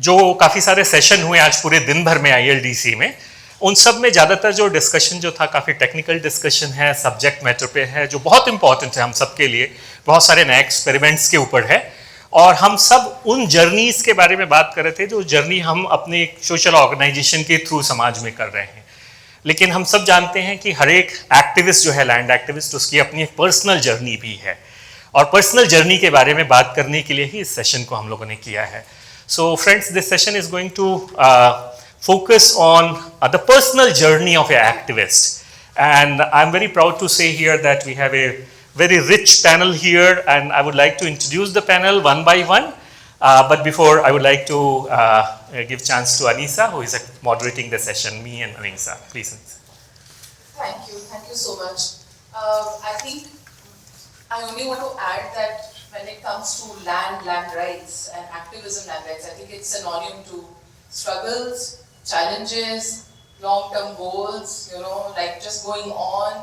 जो काफ़ी सारे सेशन हुए आज पूरे दिन भर में ILDC में, उन सब में ज़्यादातर जो डिस्कशन जो था काफ़ी टेक्निकल डिस्कशन है, सब्जेक्ट मैटर पे है, जो बहुत इंपॉर्टेंट है हम सब के लिए, बहुत सारे नए एक्सपेरिमेंट्स के ऊपर है, और हम सब उन जर्नीज़ के बारे में बात कर रहे थे जो जर्नी हम अपने सोशल ऑर्गेनाइजेशन के थ्रू समाज में कर रहे हैं। लेकिन हम सब जानते हैं कि हर एक एक्टिविस्ट जो है, लैंड एक्टिविस्ट, उसकी अपनी एक पर्सनल जर्नी भी है, और पर्सनल जर्नी के बारे में बात करने के लिए ही इस सेशन को हम लोगों ने किया है। So friends, this session is going to focus on the personal journey of an activist, and I'm very proud to say here that we have a very rich panel here, and I would like to introduce the panel one by one. But before, I would like to give chance to Anisa, who is moderating the session. Me and Anisa, please. Thank you so much. I think I only want to add that when it comes to land rights and activism land rights, I think it's synonym to struggles, challenges, long-term goals, like just going on.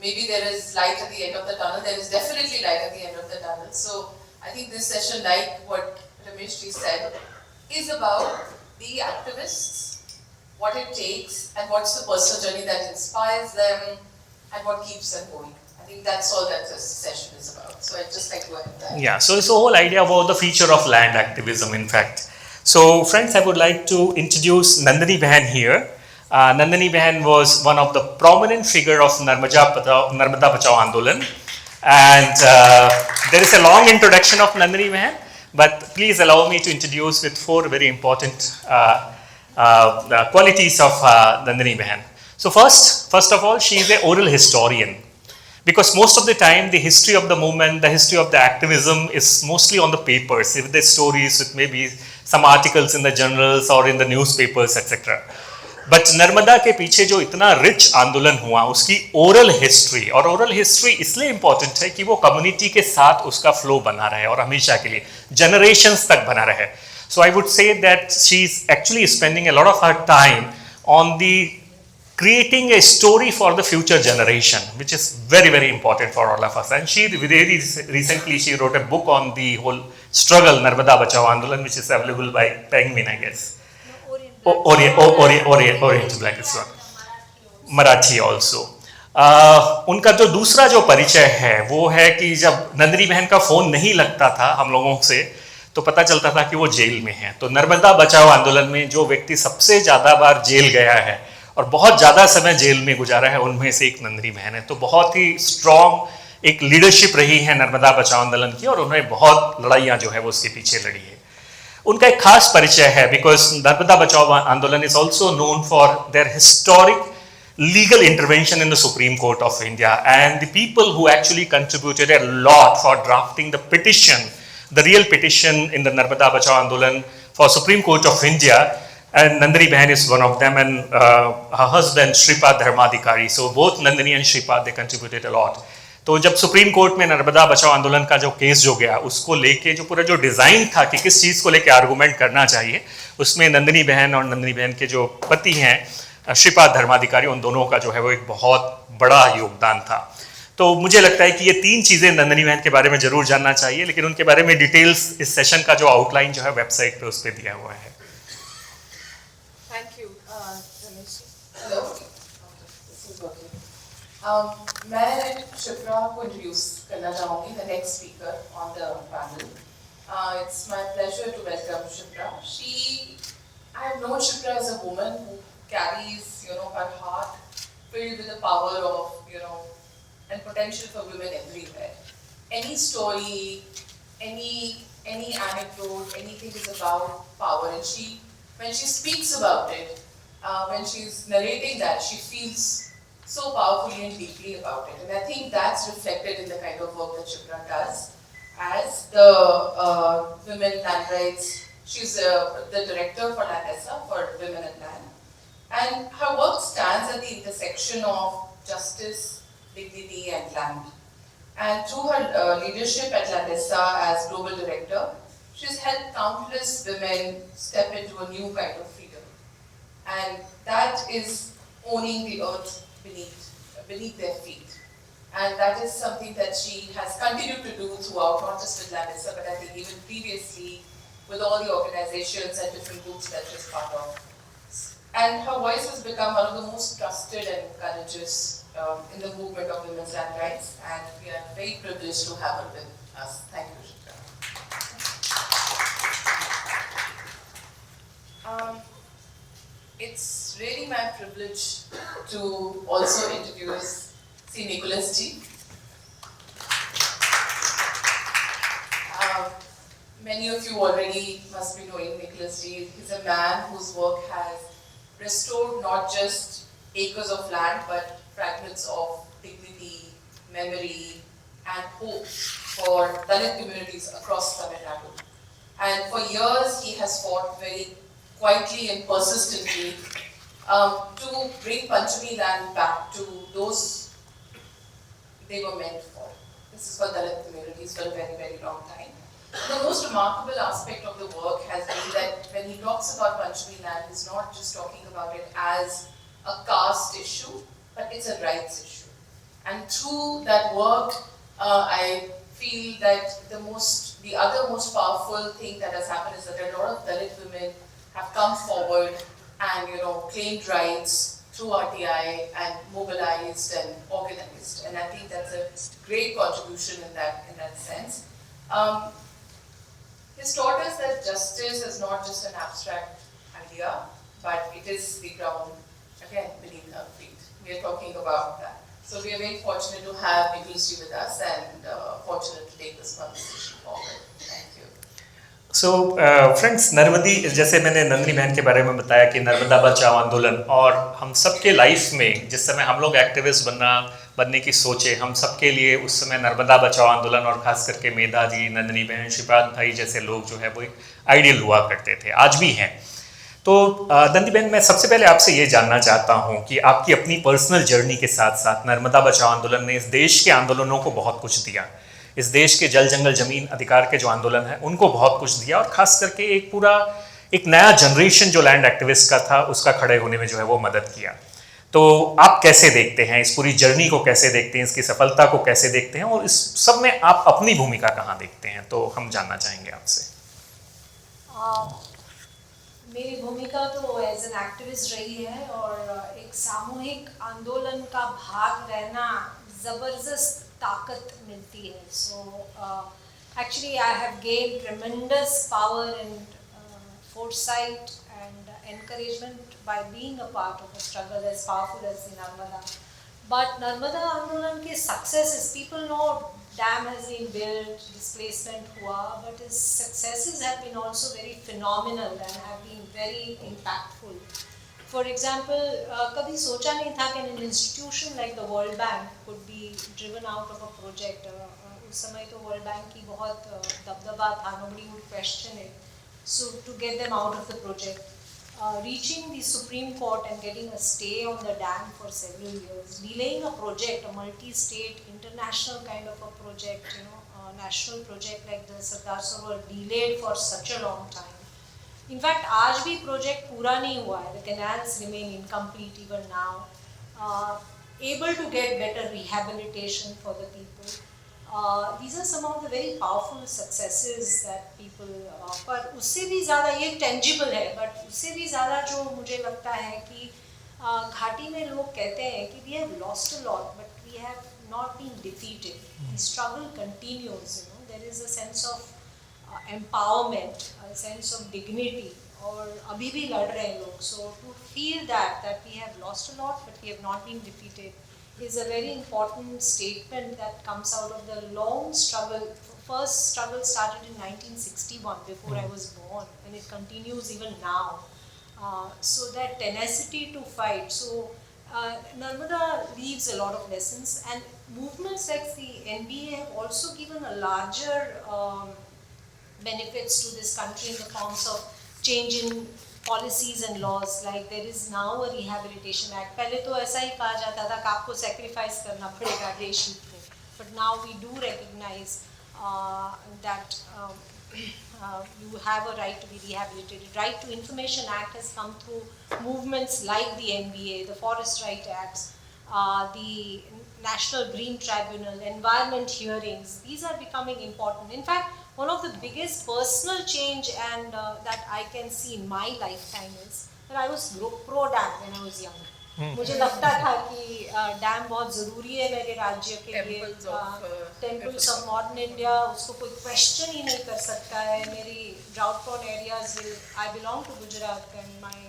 Maybe there is light at the end of the tunnel. There is definitely light at the end of the tunnel. So I think this session, like what Ramesh ji said, is about the activists, what it takes, and what's the personal journey that inspires them, and what keeps them going. I think that's all that this session is about. So I'd just like to add that. Yeah, so it's the whole idea about the future of land activism, in fact. So friends, I would like to introduce Nandini Behan here. Nandini Behan was one of the prominent figure of Narmada Bachao Andolan, and there is a long introduction of Nandini Behan, but please allow me to introduce with 4 very important qualities of Nandini Behan. So first of all, she is an oral historian, because most of the time the history of the movement, the history of the activism is mostly on the papers, with the stories, with maybe some articles in the journals or in the newspapers, etc. But Narmada के पीछे जो इतना rich आंदोलन हुआ, उसकी oral history, और oral history इसलिए important है कि वो कम्युनिटी के साथ उसका फ्लो बना रहे और हमेशा के लिए जनरेशंस तक बना रहे. So I would say that she is actually spending a lot of her time on the creating a story for the future generation, which is very, very important for all of us. And she very recently she wrote a book on the whole struggle, Narmada Bachao Andolan, which is available by Penguin, I guess. Orient Black is one. Marathi also. उनका जो दूसरा जो परिचय है वो है कि जब नंदिनी बहन का फोन नहीं लगता था हम लोगों से, तो पता चलता था कि वो जेल में है. तो नर्मदा बचाओ आंदोलन में जो व्यक्ति सबसे ज्यादा बार जेल गया है और बहुत ज़्यादा समय जेल में गुजारा है, उनमें से एक नंदिनी बहन है. तो बहुत ही स्ट्रॉन्ग एक लीडरशिप रही है नर्मदा बचाओ आंदोलन की, और उन्होंने बहुत लड़ाइयाँ जो है वो उसके पीछे लड़ी है. उनका एक खास परिचय है, बिकॉज नर्मदा बचाओ आंदोलन is also known for their historic legal intervention in the Supreme Court of India, and the people who actually contributed a lot for drafting the petition, the real petition in the Narmada Bachao Andolan for Supreme Court of India. And Nandini Behan is one of them, and her husband Shripad Dharmadhikari. So both Nandini and Shripad, they contributed a lot. तो जब supreme court में नर्मदा बचाओ आंदोलन का जो case जो गया, उसको लेके जो पूरा जो डिज़ाइन था कि किस चीज़ को लेके आर्गूमेंट करना चाहिए, उसमें नंदिनी बहन और नंदिनी बहन के जो पति हैं श्रीपाद धर्माधिकारी, उन दोनों का जो है वो एक बहुत बड़ा योगदान था. तो मुझे लगता है कि ये 3 चीज़ें नंदिनी बहन के बारे में ज़रूर जानना चाहिए, लेकिन उनके बारे में डिटेल्स इस सेशन का जो आउटलाइन जो है वेबसाइट पे उस पर दिया हुआ है. Thank you, Ramesh. Hello. This is working. मैं शिप्रा को इंट्रोड्यूस करना चाहूँगी, the next speaker on the panel. It's my pleasure to welcome Shipra. I have known Shipra as a woman who carries, her heart filled with the power of, and potential for women everywhere. Any story, any anecdote, anything is about power, and when she speaks about it, when she's narrating that, she feels so powerfully and deeply about it. And I think that's reflected in the kind of work that Shipra does as the Women Land Rights. She's the director for Landessa, for Women and Land. And her work stands at the intersection of justice, dignity, and land. And through her leadership at Landessa as global director, she's helped countless women step into a new kind of freedom. And that is owning the earth beneath their feet. And that is something that she has continued to do throughout, not just with Landessa, but I think even previously with all the organizations and different groups that she's part of. And her voice has become one of the most trusted and courageous in the movement of women's land rights, and we are very privileged to have her with us. Thank you, Shikha. It's really my privilege to also introduce C. Nicholas G. Many of you already must be knowing Nicholas G. He's a man whose work has restored not just acres of land, but fragments of dignity, memory, and hope for Dalit communities across Tamil Nadu. And for years, he has fought very quietly and persistently to bring Panchami land back to those they were meant for. This is for Dalit communities for a very, very long time. The most remarkable aspect of the work has been that when he talks about Panchami land, he's not just talking about it as a caste issue, but it's a rights issue. And through that work, I feel that the other most powerful thing that has happened is that a lot of Dalit women have come forward and claimed rights through RTI and mobilized and organized. And I think that's a great contribution in that sense. He's taught us that justice is not just an abstract idea, but it is the ground, again, beneath our feet. We are talking about that. So we are very fortunate to have Nicholas G with us and fortunate to take this conversation forward. Thank you. So friends, नर्मदी, जैसे मैंने नंदिनी बहन के बारे में बताया कि नर्मदा बचाओ आंदोलन और हम सबके लाइफ में जिस समय हम लोग एक्टिविस्ट बनने की सोचे, हम सबके लिए उस समय नर्मदा बचाओ आंदोलन और खास करके मेधा जी, नंदिनी बहन, श्रीपाद भाई जैसे लोग जो है वो एक आइडियल हुआ करते थे, आज भी हैं। तो नंदी बहन, मैं सबसे पहले आपसे ये जानना चाहता हूँ कि आपकी अपनी पर्सनल जर्नी के साथ साथ नर्मदा बचाओ आंदोलन ने इस देश के आंदोलनों को बहुत कुछ दिया। इस देश के जल जंगल जमीन अधिकार के जो आंदोलन है उनको बहुत कुछ दिया और खास करके एक नया जनरेशन जो लैंड एक्टिविस्ट का था उसका खड़े होने में जो है वो मदद किया। तो आप कैसे देखते हैं इस पूरी जर्नी को, कैसे देखते हैं, इसकी सफलता को कैसे देखते हैं और इस सब में आप अपनी भूमिका कहाँ देखते हैं? तो हम जानना चाहेंगे आपसे। मेरी भूमिका तो एज एन एक्टिविस्ट रही है और एक सामूहिक आंदोलन का भाग रहना ज़बरदस्त ताकत मिलती है। So actually I have gain ट्रेमेंडस power and foresight and encouragement by being a part of a struggle as powerful as the Narmada. But Narmada Andolan ke success is, people know dam has been built, displacement hua, but its successes have been also very phenomenal and have been very impactful. For example, kabhi socha nahi tha कि an institution like the World Bank could be driven out of a project. उस समय तो World Bank की बहुत दबदबा था, nobody would question it. So to get them out of the project, reaching the Supreme Court and getting a stay on the dam for several years, delaying a project, a multi-state, international kind of a project, a national project like the Sardar Sarovar delayed for such a long time. In fact, आज भी project पूरा नहीं हुआ है. The canals remain incomplete even now. Able to get better rehabilitation for the people. These are some of the very powerful successes that people पर उससे भी ज़्यादा ये tangible है, but उससे भी ज़्यादा जो मुझे लगता है कि घाटी में लोग कहते हैं कि we have lost a lot, but we have not been defeated. The struggle continues. There is a sense of empowerment, a sense of dignity, और अभी भी लड़ रहे हैं लोग. So to feel that we have lost a lot, but we have not been defeated, is a very important statement that comes out of the long struggle. First struggle started in 1961, before I was born, and it continues even now. So that tenacity to fight. So Narmada leaves a lot of lessons, and movements like the NBA have also given a larger benefits to this country in the forms of change in policies and laws. Like there is now a rehabilitation act. पहले तो ऐसा ही कहा जाता था कि आपको sacrifice करना पड़ेगा देश हित में. But now we do recognize that you have a right to be rehabilitated. Right to Information Act has come through movements like the NBA, the Forest Right Acts, the National Green Tribunal, environment hearings. These are becoming important. In fact, one of the biggest personal change and that I can see in my lifetime is that I was pro dam when I was young. मुझे लगता था कि dam बहुत ज़रूरी है मेरे राज्य के लिए, टेम्पल्स ऑफ मॉडर्न इंडिया, उसको कोई क्वेश्चन ही नहीं कर सकता है. मेरी drought prone areas will, I belong to Gujarat and my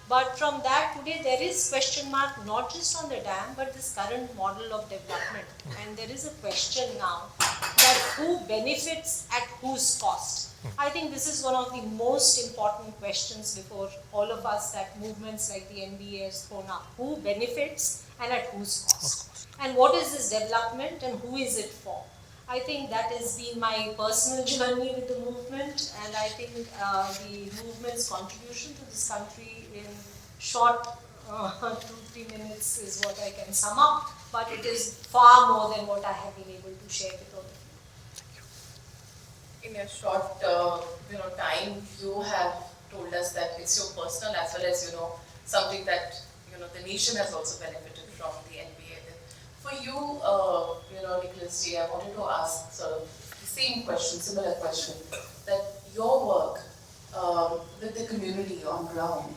but from that today there is question mark not just on the dam but this current model of development, and there is a question now that who benefits at whose cost. I think this is one of the most important questions before all of us that movements like the NBA has thrown up. Who benefits and at whose cost? And what is this development and who is it for? I think that has been my personal journey with the movement, and I think the movement's contribution to this country in short 2-3 minutes is what I can sum up, but it is far more than what I have been able to share with all of you. In a short time, you have told us that it's your personal as well as something that the nation has also benefited from the NBA. For you, Nicholas G, I wanted to ask sort of the same question, similar question, that your work with the community on ground,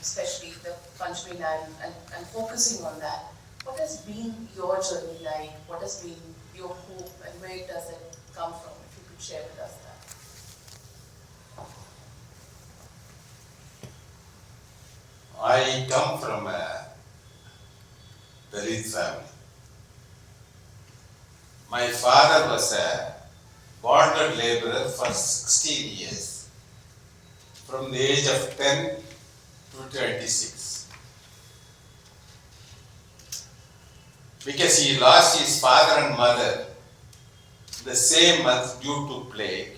especially the Panchami land, and focusing on that, what has been your journey like? What has been your hope, and where does it come from? If you could share with us that. I come from a Dalit family. My father was a bonded laborer for 16 years, from the age of 10 to 26. Because he lost his father and mother the same month due to plague.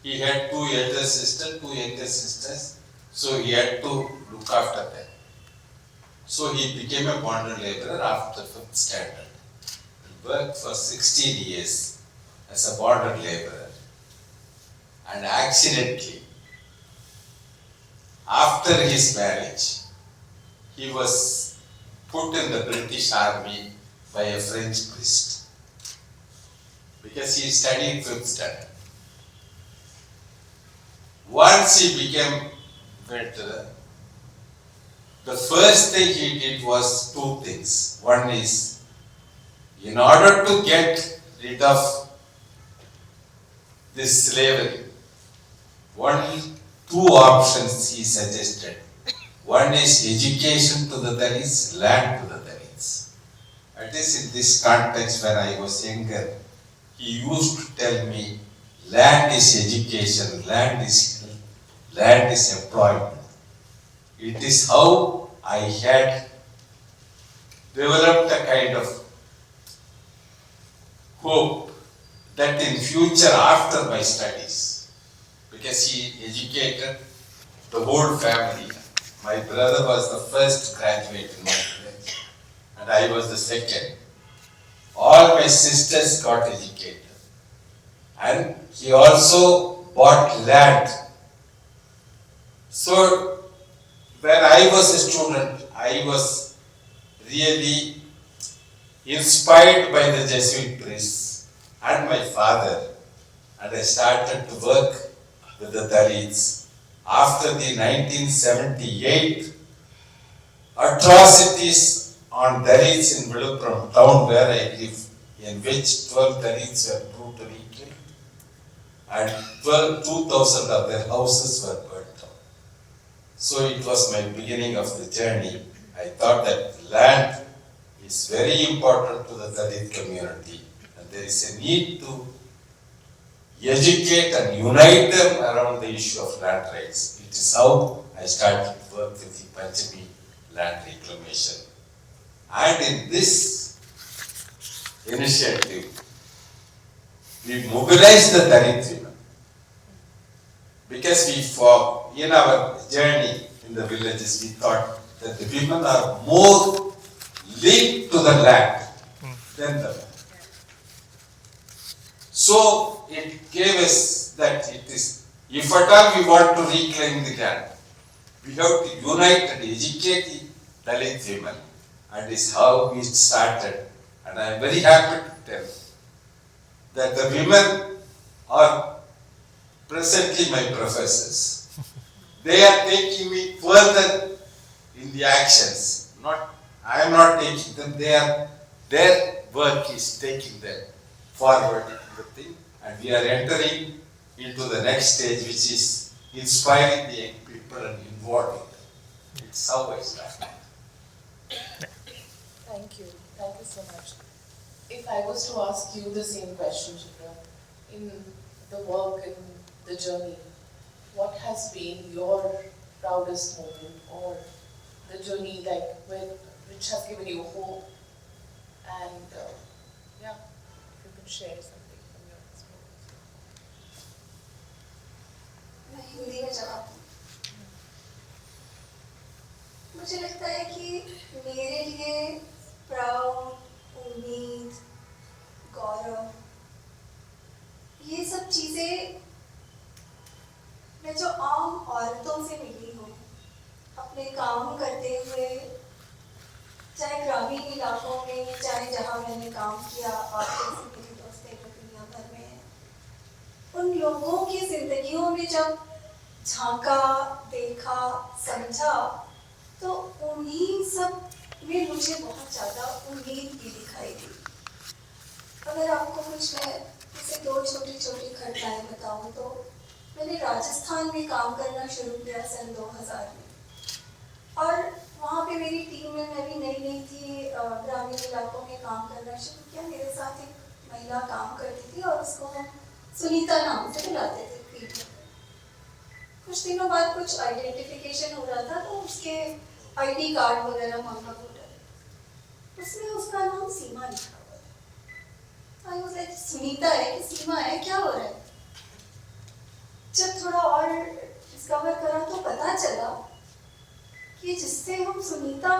He had 2 elder sisters, 2 younger sisters, so he had to look after them. So he became a bonded laborer after 5th standard. He worked for 16 years as a bonded laborer. And accidentally, after his marriage, he was put in the British Army by a French priest because he studied 5th standard. Once he became veteran, the first thing he did was 2 things. One is, in order to get rid of this slavery, 2 options he suggested. One is education to the Dalits, land to the Dalits. At least in this context, when I was younger, he used to tell me, land is education, land is employment. It is how I had developed a kind of hope that in future after my studies, because he educated the whole family. My brother was the first graduate in my village and I was the second. All my sisters got educated, and he also bought land. So when I was a student, I was really inspired by the Jesuit priests and my father, and I started to work with the Dalits. After the 1978 atrocities on Dalits in Viluppuram town where I live, in which 12 Dalits were brutally killed and 2,000 of their houses were burnt down. So it was my beginning of the journey. I thought that land is very important to the Dalit community, and there is a need to educate and unite them around the issue of land rights. It is how I started to work with the Panchami land reclamation. And in this initiative, we mobilized the Dalit women. Because in our journey in the villages, we thought that the women are more linked to the land than the men. So it gave us that it is, if at all we want to reclaim the land, we have to unite and educate the Dalit women, and is how we started. And I am very happy to tell that the women are presently my professors. They are taking me further in the actions. I am not taking them. Their work is taking them forward in the thing, and we are entering into the next stage, which is inspiring the young people and involving them. It's how I start. Thank you. Thank you so much. If I was to ask you the same question, Shipra, in the work, in the journey, what has been your proudest moment, or the journey which has given you hope? And yeah, if you could share something from your experience. मैं हिंदी में जवाब दूँ। मुझे लगता है कि मेरे लिए प्राउड, उम्मीद, गौरव, ये सब चीज़ें मैं जो आम औरतों से मिली हूँ अपने काम करते हुए, चाहे ग्रामीण इलाकों में, चाहे जहाँ मैंने काम किया, और जैसे मेरी दोस्तें जो दुनिया भर में हैं, उन लोगों की जिंदगियों में जब झांका, देखा, समझा, तो उन्हीं सब में मुझे बहुत ज़्यादा उम्मीद भी दिखाई दी। अगर आपको कुछ मैं जैसे 2 छोटी-छोटी घटनाएं बताऊं, तो मैंने राजस्थान में काम करना शुरू किया सन 2000 में, और वहाँ पे मेरी टीम में मैं भी नई थी, ग्रामीण इलाकों में काम करना शुरू किया। मेरे साथ एक महिला काम करती थी और उसको हम सुनीता नाम से बुलाते थे फील्ड में। कुछ दिनों बाद कुछ आइडेंटिफिकेशन हो रहा था, तो उसके आईडी कार्ड वगैरह मांगा वोटर, उसमें उसका नाम सीमा लिखा हुआ था। आई वाज लाइक, सुनीता है कि सीमा है, क्या हो रहा है? जब थोड़ा और डिस्कवर करा तो पता चला कि जिससे हम सुनीता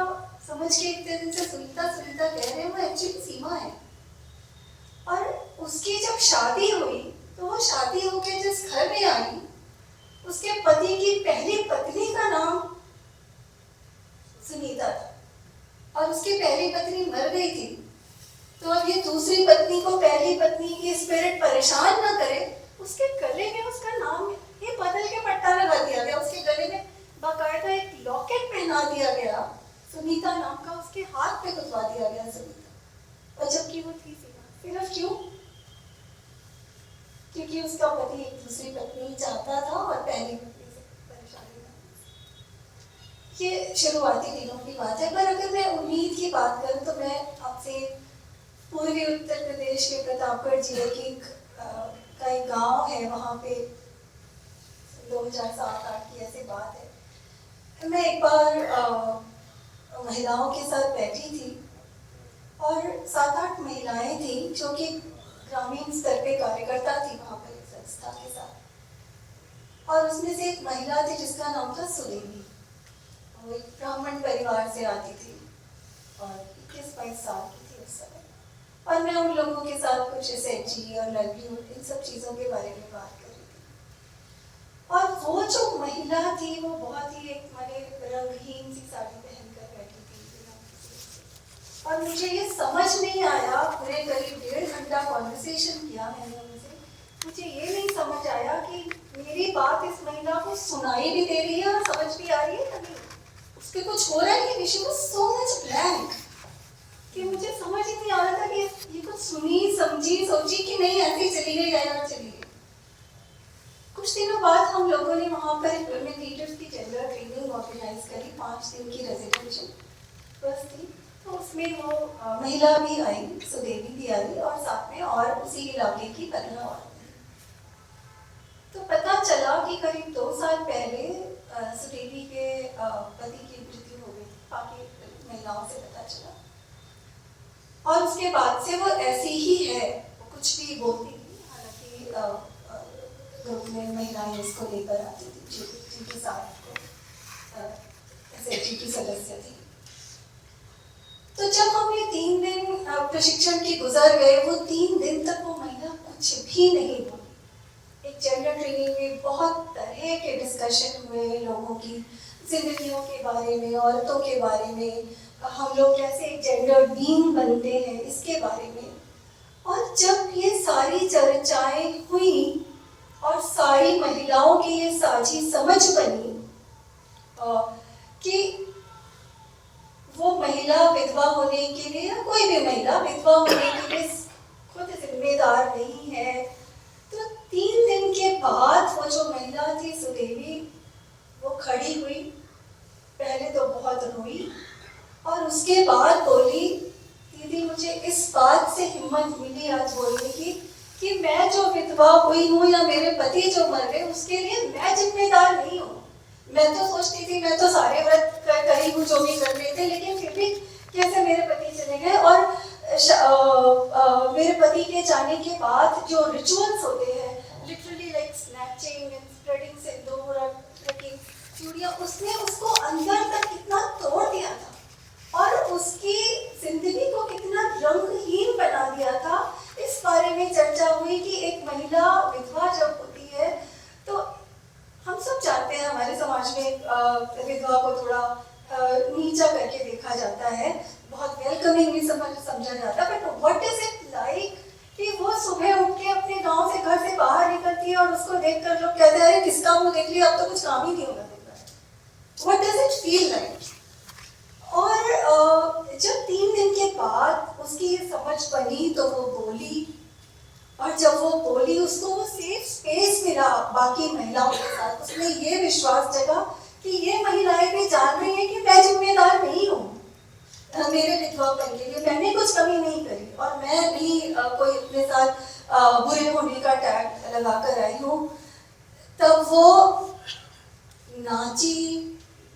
समझ के इतने दिन से सुनीता सुनीता कह रहे हैं, वो एक्चुअली सीमा है। और उसकी जब शादी हुई, तो वो शादी होके जिस घर में आई, उसके पति की पहली पत्नी का नाम सुनीता था, और उसकी पहली पत्नी मर गई थी। तो अब ये दूसरी पत्नी को पहली पत्नी की स्पिरिट परेशान ना करे, उसके गले में उसका नाम ये बदल के पट्टा लगा दिया गया। उसके गले में बाकायदा एक लॉकेट पहना दिया गया सुनीता नाम का, उसके हाथ पे गुथवा दिया गया सुनीता। और जबकि वो थी सीमा। सिर्फ क्यों? क्योंकि उसका पति एक दूसरी पत्नी चाहता था और पहली पत्नी से परेशानी था। ये शुरुआती दिनों की बात है। पर अगर मैं उम्मीद की बात करूं, तो मैं आपसे पूर्वी उत्तर प्रदेश के प्रतापगढ़ जिले की का एक गांव है, वहाँ पे 2007-8 की ऐसी बात है। मैं एक बार महिलाओं के साथ बैठी थी, और 7-8 महिलाएं थी जो कि ग्रामीण स्तर पे कार्यकर्ता थी वहाँ पर इस संस्था के साथ। और उसमें से एक महिला थी जिसका नाम था सुदेवी। वो एक ब्राह्मण परिवार से आती थी और 21-22 साल की थी उस समय। और मैं उन लोगों के साथ कुछ SHG और लाइवलीहुड इन सब चीज़ों के बारे में बात कर रही थी। और वो जो महिला थी, वो बहुत ही एक माने रंगहीन सी साड़ी पहनकर बैठी थी। और मुझे ये समझ नहीं आया, पूरे करीब 1.5 घंटा कॉन्वर्सेशन किया मैंने उनसे, मुझे ये नहीं समझ आया कि मेरी बात इस महिला को सुनाई भी दे रही है और समझ भी आ रही है या नहीं। उसके कुछ हो रहा है कि विषय में सो मच ब्लैंक कि मुझे समझ ही नहीं आ रहा था कि ये कुछ सुनी, समझी, सोची कि नहीं, ऐसे ही चली गई यार, चली गई। कुछ दिनों बाद हम लोगों ने वहाँ पर वुमेन लीडर्स की जेंडर ट्रेनिंग ऑर्गेनाइज करी। 5 दिन की रेजिडेंशियल बस थी, तो उसमें वो महिला भी आई, सुदेवी भी आई, और साथ में और उसी इलाके की 15 और। तो पता चला कि करीब 2 साल पहले सुदेवी के पति की मृत्यु हो गई, बाकी महिलाओं से पता चला। और उसके बाद से वो ऐसी ही है, वो कुछ भी बोलती थी। हालांकि ग्रुप में महिलाएं इसको लेकर आती थी, जिनके साथ SHG की सदस्य थी। तो जब हमने 3 दिन प्रशिक्षण के गुजर गए, वो 3 दिन तक वो महिला कुछ भी नहीं बोली। एक जेंडर ट्रेनिंग में बहुत तरह के डिस्कशन हुए, लोगों की जिंदगियों के बारे में, औरतों के बारे में, हम लोग कैसे एक जेंडर बीइंग बनते हैं, इसके बारे में। और जब ये सारी चर्चाएं हुई और सारी महिलाओं की ये साझी समझ बनी कि वो महिला विधवा होने के लिए या कोई भी महिला विधवा होने के लिए खुद जिम्मेदार नहीं है, तो 3 दिन के बाद वो जो महिला थी सुदेवी, वो खड़ी हुई। पहले तो बहुत रोई और उसके बाद बोली, दीदी मुझे इस बात से हिम्मत मिली आज बोलने की कि मैं जो विधवा हुई हूँ या मेरे पति जो मर गए उसके लिए मैं जिम्मेदार नहीं हूँ। मैं तो सोचती थी मैं तो सारे व्रत करी हूँ जो भी कर रहे थे, लेकिन फिर भी कैसे मेरे पति चले गए। और मेरे पति के जाने के बाद जो रिचुअल्स होते हैं, literally like snatching and spreading sindoor और रखी चूड़ियाँ, उसने उसको अंदर तक कितना तोड़ दिया था और उसकी जिंदगी को कितना रंगहीन बना दिया था। इस बारे में चर्चा हुई कि एक महिला विधवा जब होती है तो हम सब जानते हैं हमारे समाज में विधवा को थोड़ा नीचा करके देखा जाता है, बहुत वेलकमिंग भी समझा जाता है। But what is it like कि वो सुबह उठ के अपने गांव से घर से बाहर निकलती है और उसको देखकर लोग कहते हैं अरे किसका मुंह देख लिया, अब तो कुछ काम ही नहीं होगा। What does it feel like? और जब 3 दिन के बाद उसकी ये समझ बनी तो वो बोली, और जब वो बोली उसको वो सेफ स्पेस मिला बाकी महिलाओं के साथ। उसने ये विश्वास जगा कि ये महिलाएं भी जान रही हैं कि मैं जिम्मेदार नहीं हूँ मेरे विधवापन के लिए, मैंने कुछ कमी नहीं करी और मैं भी कोई अपने साथ बुरे होने का टैग लगा कर आई हूँ। तब वो नाची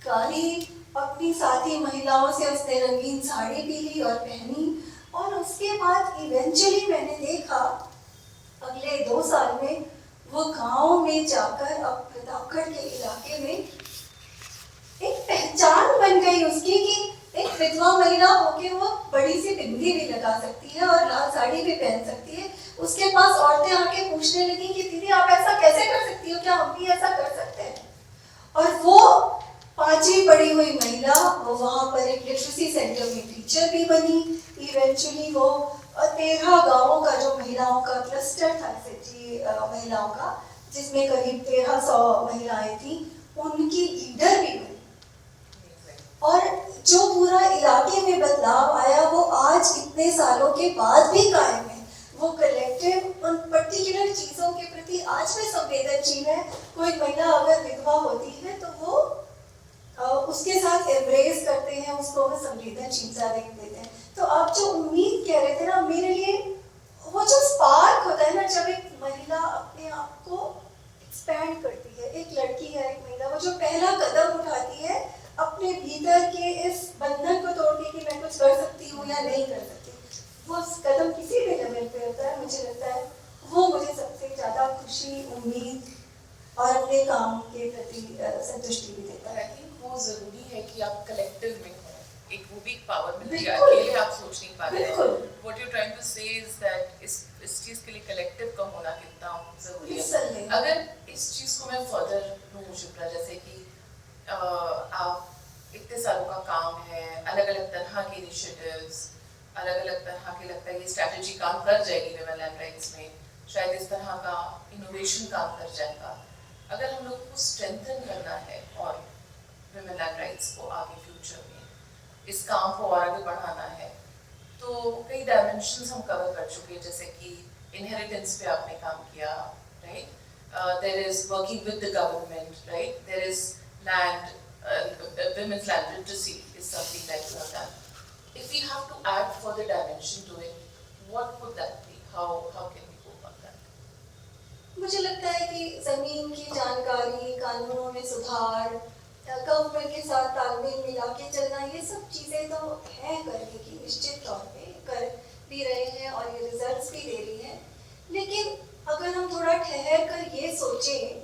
गाई, अपनी साथी महिलाओं से उसने रंगीन साड़ी भी ली और पहनी। और उसके बाद इवेंचुअली मैंने देखा अगले 2 साल में वो गांव में जाकर अब प्रतापगढ़ के इलाके में एक पहचान बन गई उसकी कि एक विधवा महिला होके वो बड़ी सी बिंदी भी लगा सकती है और लाल साड़ी भी पहन सकती है। उसके पास औरतें आके पूछने लगी कि दीदी आप ऐसा कैसे कर सकती हो, क्या हम भी ऐसा कर सकते हैं? और वो 5वीं पढ़ी हुई महिला वो वहाँ पर एक लिटरेसी सेंटर में टीचर भी बनी। इवेंचुअली वो 13 गांवों का जो महिलाओं का क्लस्टर था SHG महिलाओं का, जिसमें करीब 1300 महिलाएं थी, उनकी लीडर भी बनी। और जो पूरा इलाके में बदलाव आया वो आज इतने सालों के बाद भी कायम है। वो कलेक्टिव उन पर्टिकुलर चीज़ों के प्रति आज भी संवेदनशील है। कोई महिला अगर विधवा होती है तो वो उसके साथ एम्ब्रेस करते हैं, उसको वो संवेदनशीलता देते हैं। तो आप जो उम्मीद कह रहे थे ना, मेरे लिए वो जो स्पार्क होता है ना, जब एक महिला अपने आप को एक्सपैंड करती है, एक लड़की है, एक महिला, वो जो पहला कदम उठाती है अपने भीतर के इस बंधन को तोड़ के कि मैं कुछ कर सकती हूँ या नहीं कर सकती, वो कदम किसी भी लेवल पे होता है, मुझे लगता है वो मुझे सबसे ज़्यादा खुशी, उम्मीद और अपने काम के प्रति संतुष्टि भी देता है। आई थिंक वो जरूरी है कि आप कलेक्टिव में हो, एक वो भी पावर मिलती है, अकेले आप सोच नहीं पाते हैं। व्हाट यू ट्राइंग टू से इज दैट इस चीज के लिए कलेक्टिव का होना कितना जरूरी है। अगर इस चीज को मैं फर्दर लूं शिप्रा, जैसे कि आप इतने सालों का काम है, अलग अलग तरह के इनिशिएटिव्स, अलग अलग तरह के लगता है ये स्ट्रैटेजी काम कर जाएगी विमेन लैंड राइट्स में, शायद इस तरह का इनोवेशन काम कर जाएगा। अगर हम लोग को स्ट्रेंथन करना है और विमेन लैंड राइट्स को आगे फ्यूचर में इस काम को और आगे बढ़ाना है, तो कई डायमेंशंस हम कवर कर चुके हैं, जैसे कि इनहेरिटेंस पे आपने काम किया, right? There is working with the government, right? There is land, women's land literacy is something that you have done. If we have to add further dimension to it, what would that be? How can we go about that? मुझे लगता है कि ज़मीन की जानकारी, कानूनों में सुधार, गवर्नमेंट के साथ तालमेल मिला के चलना, ये सब चीज़ें तो हैं करने की, निश्चित तौर पे कर भी रहे हैं और ये रिजल्ट्स भी दे रही हैं। लेकिन अगर हम थोड़ा ठहर कर ये सोचें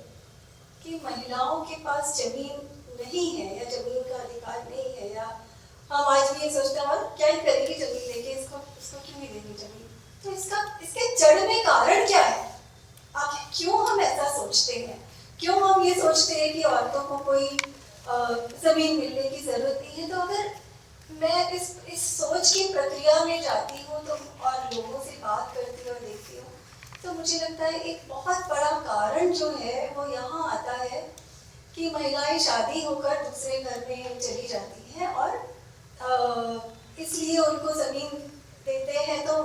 कि महिलाओं के पास ज़मीन नहीं है या ज़मीन का अधिकार नहीं है, या हम आज भी ये सोचते हैं और क्या ही करेगी ज़मीन लेके, इसको क्यों नहीं देंगे ज़मीन, तो इसके जड़ में कारण क्या है? आखिर क्यों हम ऐसा सोचते हैं? क्यों हम ये सोचते हैं कि औरतों को कोई ज़मीन मिलने की ज़रूरत नहीं है? तो अगर मैं इस सोच की प्रक्रिया में जाती हूँ तो और लोगों से बात करती और देखती हूँ, तो मुझे लगता है एक बहुत बड़ा कारण जो है वो यहाँ आता है कि महिलाएं शादी होकर दूसरे घर में चली जाती हैं और इसलिए उनको ज़मीन देते हैं तो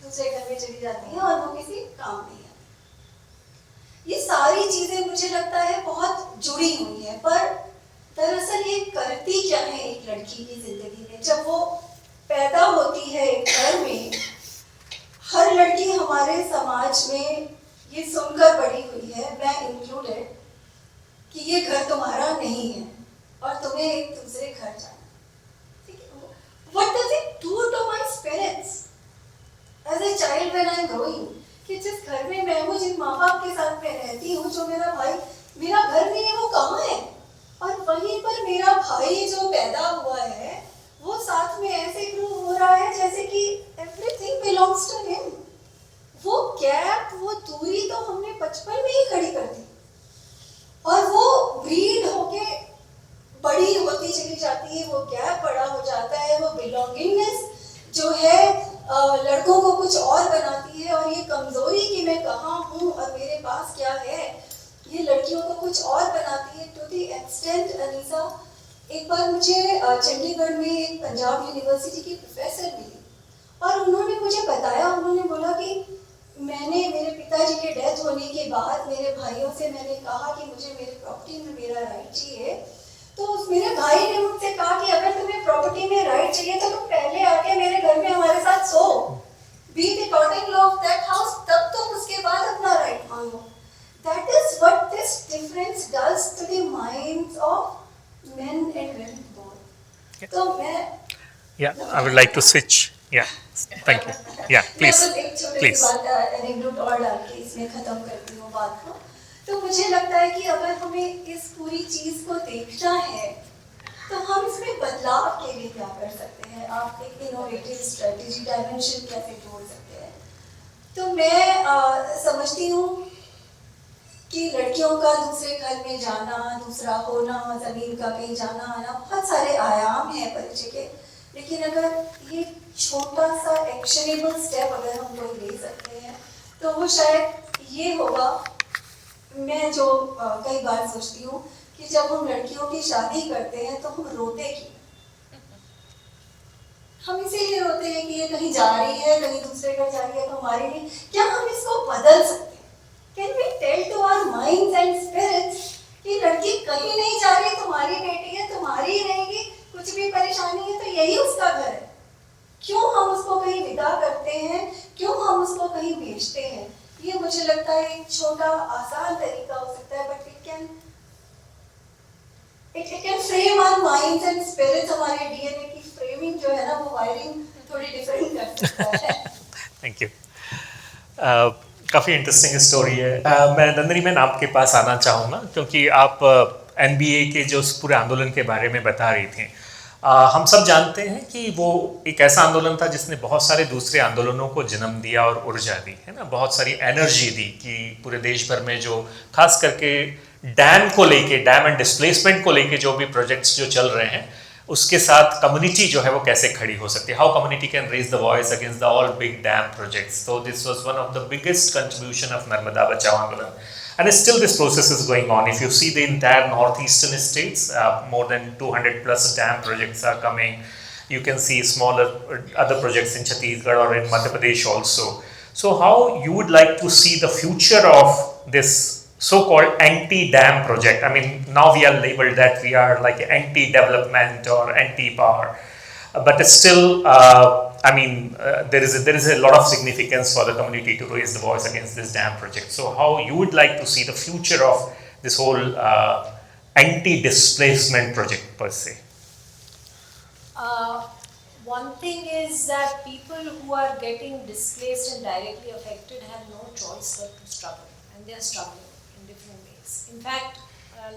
दूसरे घर में चली जाती हैं और वो किसी काम नहीं आती। ये सारी चीज़ें मुझे लगता है बहुत जुड़ी हुई हैं, पर दरअसल ये करती क्या है एक लड़की की जिंदगी में। जब वो पैदा होती है एक घर में, हर लड़की हमारे समाज में ये सुनकर बड़ी हुई है, मैं इंक्लूडेड, कि ये घर तुम्हारा नहीं है और तुम्हें एक दूसरे घर जाना। What does it do to my spirits as a child when I'm growing? कि जिस घर में मैं हूँ, जिन माँ बाप के साथ मैं रहती हूँ, जो मेरा भाई मेरा घर नहीं है, वो कहाँ है? और वहीं पर मेरा भाई जो पैदा हुआ है वो साथ में ऐसे ग्रो हो रहा है जैसे कि everything belongs to him। वो गैप, वो दूरी तो हमने बचपन में ही खड़ी कर दी और वो ब्रीड होके बड़ी होती चली जाती है, वो गैप बड़ा हो जाता है, वो बिलोंगिंगनेस जो है लड़कों को कुछ और बनाती है और ये कमजोरी कि मैं कहाँ हूँ और मेरे पास क्या है, ये लड़कियों को कुछ और बनाती है। टू दी एक्सटेंट अनीसा, एक बार मुझे चंडीगढ़ में एक पंजाब यूनिवर्सिटी की प्रोफेसर मिली और उन्होंने मुझे बताया, उन्होंने बोला कि मैंने मेरे पिताजी के डेथ होने के बाद मेरे भाइयों से मैंने कहा कि मुझे मेरे प्रॉपर्टी में मेरा राइट चाहिए, तो मेरे भाई ने मुझसे कहा कि अगर तुम्हें प्रॉपर्टी में राइट चाहिए तो तुम पहले आके मेरे घर में हमारे साथ so, be the daughter in law of that house, तब तुम उसके बाद अपना राइट मांगो। That is what this difference does to the minds of men and women both. तो मैं I would like to switch. Yeah, thank you. Yeah, please. मैं बस एक छोटी Please. सी बात एनेक्डोट और डाल के इसमें खत्म करती हूँ बात को। तो मुझे लगता है कि अगर हमें इस पूरी चीज को देखना है तो हम इसमें बदलाव के लिए क्या कर सकते हैं। आप एक इनोवेटिव स्ट्रेटेजी डायमेंशन कैसे जोड़ सकते हैं। तो मैं समझती हूँ कि लड़कियों का दूसरे घर में जाना, दूसरा होना, जमीन का कहीं जाना आना, बहुत सारे आयाम हैं परिचय के, लेकिन अगर ये छोटा सा एक्शनेबल स्टेप अगर हम कोई ले सकते हैं तो वो शायद ये होगा। मैं जो कई बार सोचती हूँ कि जब हम लड़कियों की शादी करते हैं तो हम रोते क्यों? हम इसीलिए रोते हैं कि ये कहीं जा रही है, कहीं दूसरे घर जा रही है, तो हमारी नहीं। क्या हम इसको बदल सकते हैं? Can we tell to our minds and spirits कि लड़की कहीं नहीं जा रही, तुम्हारी बेटी है, तुम्हारी ही रहेगी, कुछ भी परेशानी है तो यही उसका घर है। क्यों हम उसको कहीं विदा करते हैं, क्यों हम उसको कहीं भेजते हैं? ये मुझे लगता है एक छोटा आसान तरीका हो सकता है, but it can frame our minds and spirits। हमारे DNA की फ्रेमिंग जो है ना, वो वायरिंग थोड़ी डिफरेंट कर सकता है। Thank you. काफ़ी इंटरेस्टिंग स्टोरी है। मैं नंदिनी मैन आपके पास आना चाहूँगा क्योंकि आप NBA के जो पूरे आंदोलन के बारे में बता रही थी। हम सब जानते हैं कि वो एक ऐसा आंदोलन था जिसने बहुत सारे दूसरे आंदोलनों को जन्म दिया और ऊर्जा दी, है ना, बहुत सारी एनर्जी दी कि पूरे देश भर में जो खास करके डैम को लेके, डैम एंड डिस्प्लेसमेंट को लेके जो भी प्रोजेक्ट्स जो चल रहे हैं उसके साथ कम्युनिटी जो है वो कैसे खड़ी हो सकती है, how community can raise the voice against the all big dam projects. तो this was one of the biggest contribution of Narmada Bachao Andolan, and still this process is going on. If you see the entire northeastern states, more than 200 plus dam projects are coming. You can see smaller other projects in Chhattisgarh or in Madhya Pradesh also. So how you would like to see the future of this so-called anti-dam project? I mean, now we are labeled that we are like anti-development or anti-power, but still, I mean, there is a lot of significance for the community to raise the voice against this dam project. So how you would like to see the future of this whole anti-displacement project per se? One thing is that people who are getting displaced and directly affected have no choice but to struggle, and they are struggling in different ways. In fact,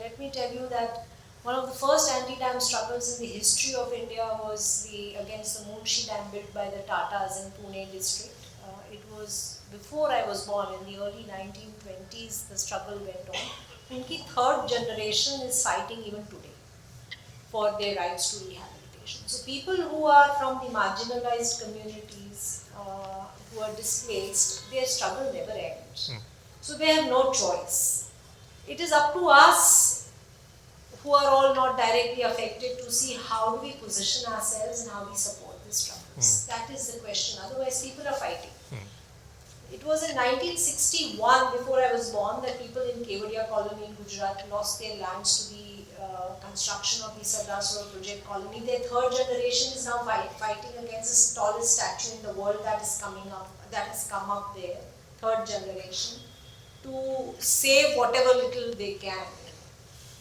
let me tell you that one of the first anti-dam struggles in the history of India was against the Munshi Dam built by the Tatas in Pune district. It was before I was born, in the early 1920s the struggle went on. Unki third generation is fighting even today for their rights to rehabilitation. population. So people who are from the marginalized communities, who are displaced, their struggle never ends. So they have no choice. It is up to us, who are all not directly affected, to see how do we position ourselves and how we support these struggles. That is the question. Otherwise, people are fighting. It was in 1961, before I was born, that people in Kevadia colony in Gujarat lost their lands to the construction of the Sardar Sarovar project colony. Their third generation is now fighting against this tallest statue in the world that is coming up, that has come up there, third generation, to save whatever little they can.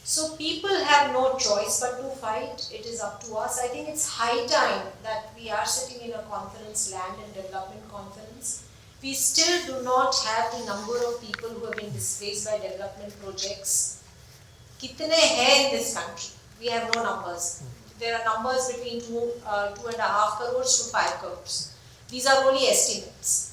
So people have no choice but to fight. It is up to us. I think it's high time that we are sitting in a conference, land and development conference. We still do not have the number of people who have been displaced by development projects. Kitne hai in this country? We have no numbers. There are numbers between 2.5 crores to 5 crores. These are only estimates.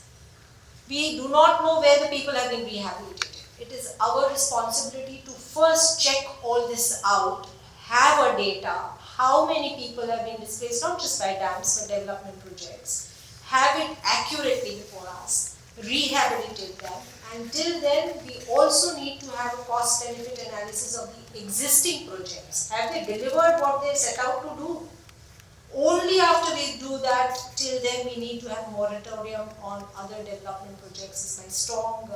We do not know where the people have been rehabilitated. It is our responsibility to first check all this out, have a data, how many people have been displaced, not just by dams, but development projects, have it accurately before us, rehabilitate them. Until then, we also need to have a cost-benefit analysis of the existing projects. Have they delivered what they set out to do? Only after we do that, till then we need to have moratorium on other development projects is my strong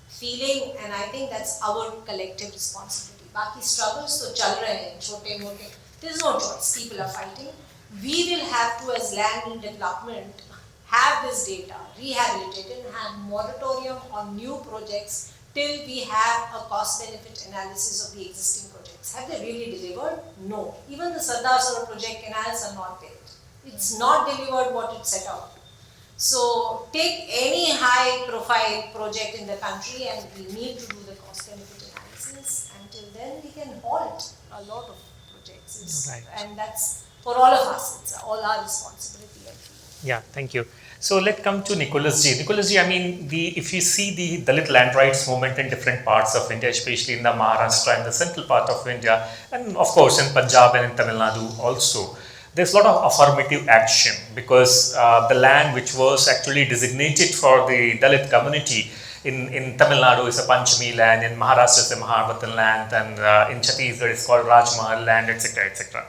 feeling, and I think that's our collective responsibility. Baki struggles to chal rahe hain, chote mote. There's no choice. People are fighting. We will have to, as land and development, have this data, rehabilitate it, and have moratorium on new projects till we have a cost-benefit analysis of the existing projects. Have they really delivered? No. Even the Sardar Sarovar project canals are not there. It's not delivered what it set out. So take any high-profile project in the country, and we need to do the cost-benefit analysis. Until then, we can halt a lot of projects. Right. And that's for all of us. It's all our responsibility, I feel. Yeah, thank you. So let's come to Nicholas Ji. Nicholas Ji, I mean, if you see the Dalit land rights movement in different parts of India, especially in the Maharashtra and the central part of India, and of course in Punjab and in Tamil Nadu also, there's a lot of affirmative action, because the land which was actually designated for the Dalit community in Tamil Nadu is a Panchami land, in Maharashtra is a Mahavatan land, and in Chhattisgarh it's called Rajmahal land, etc., etc.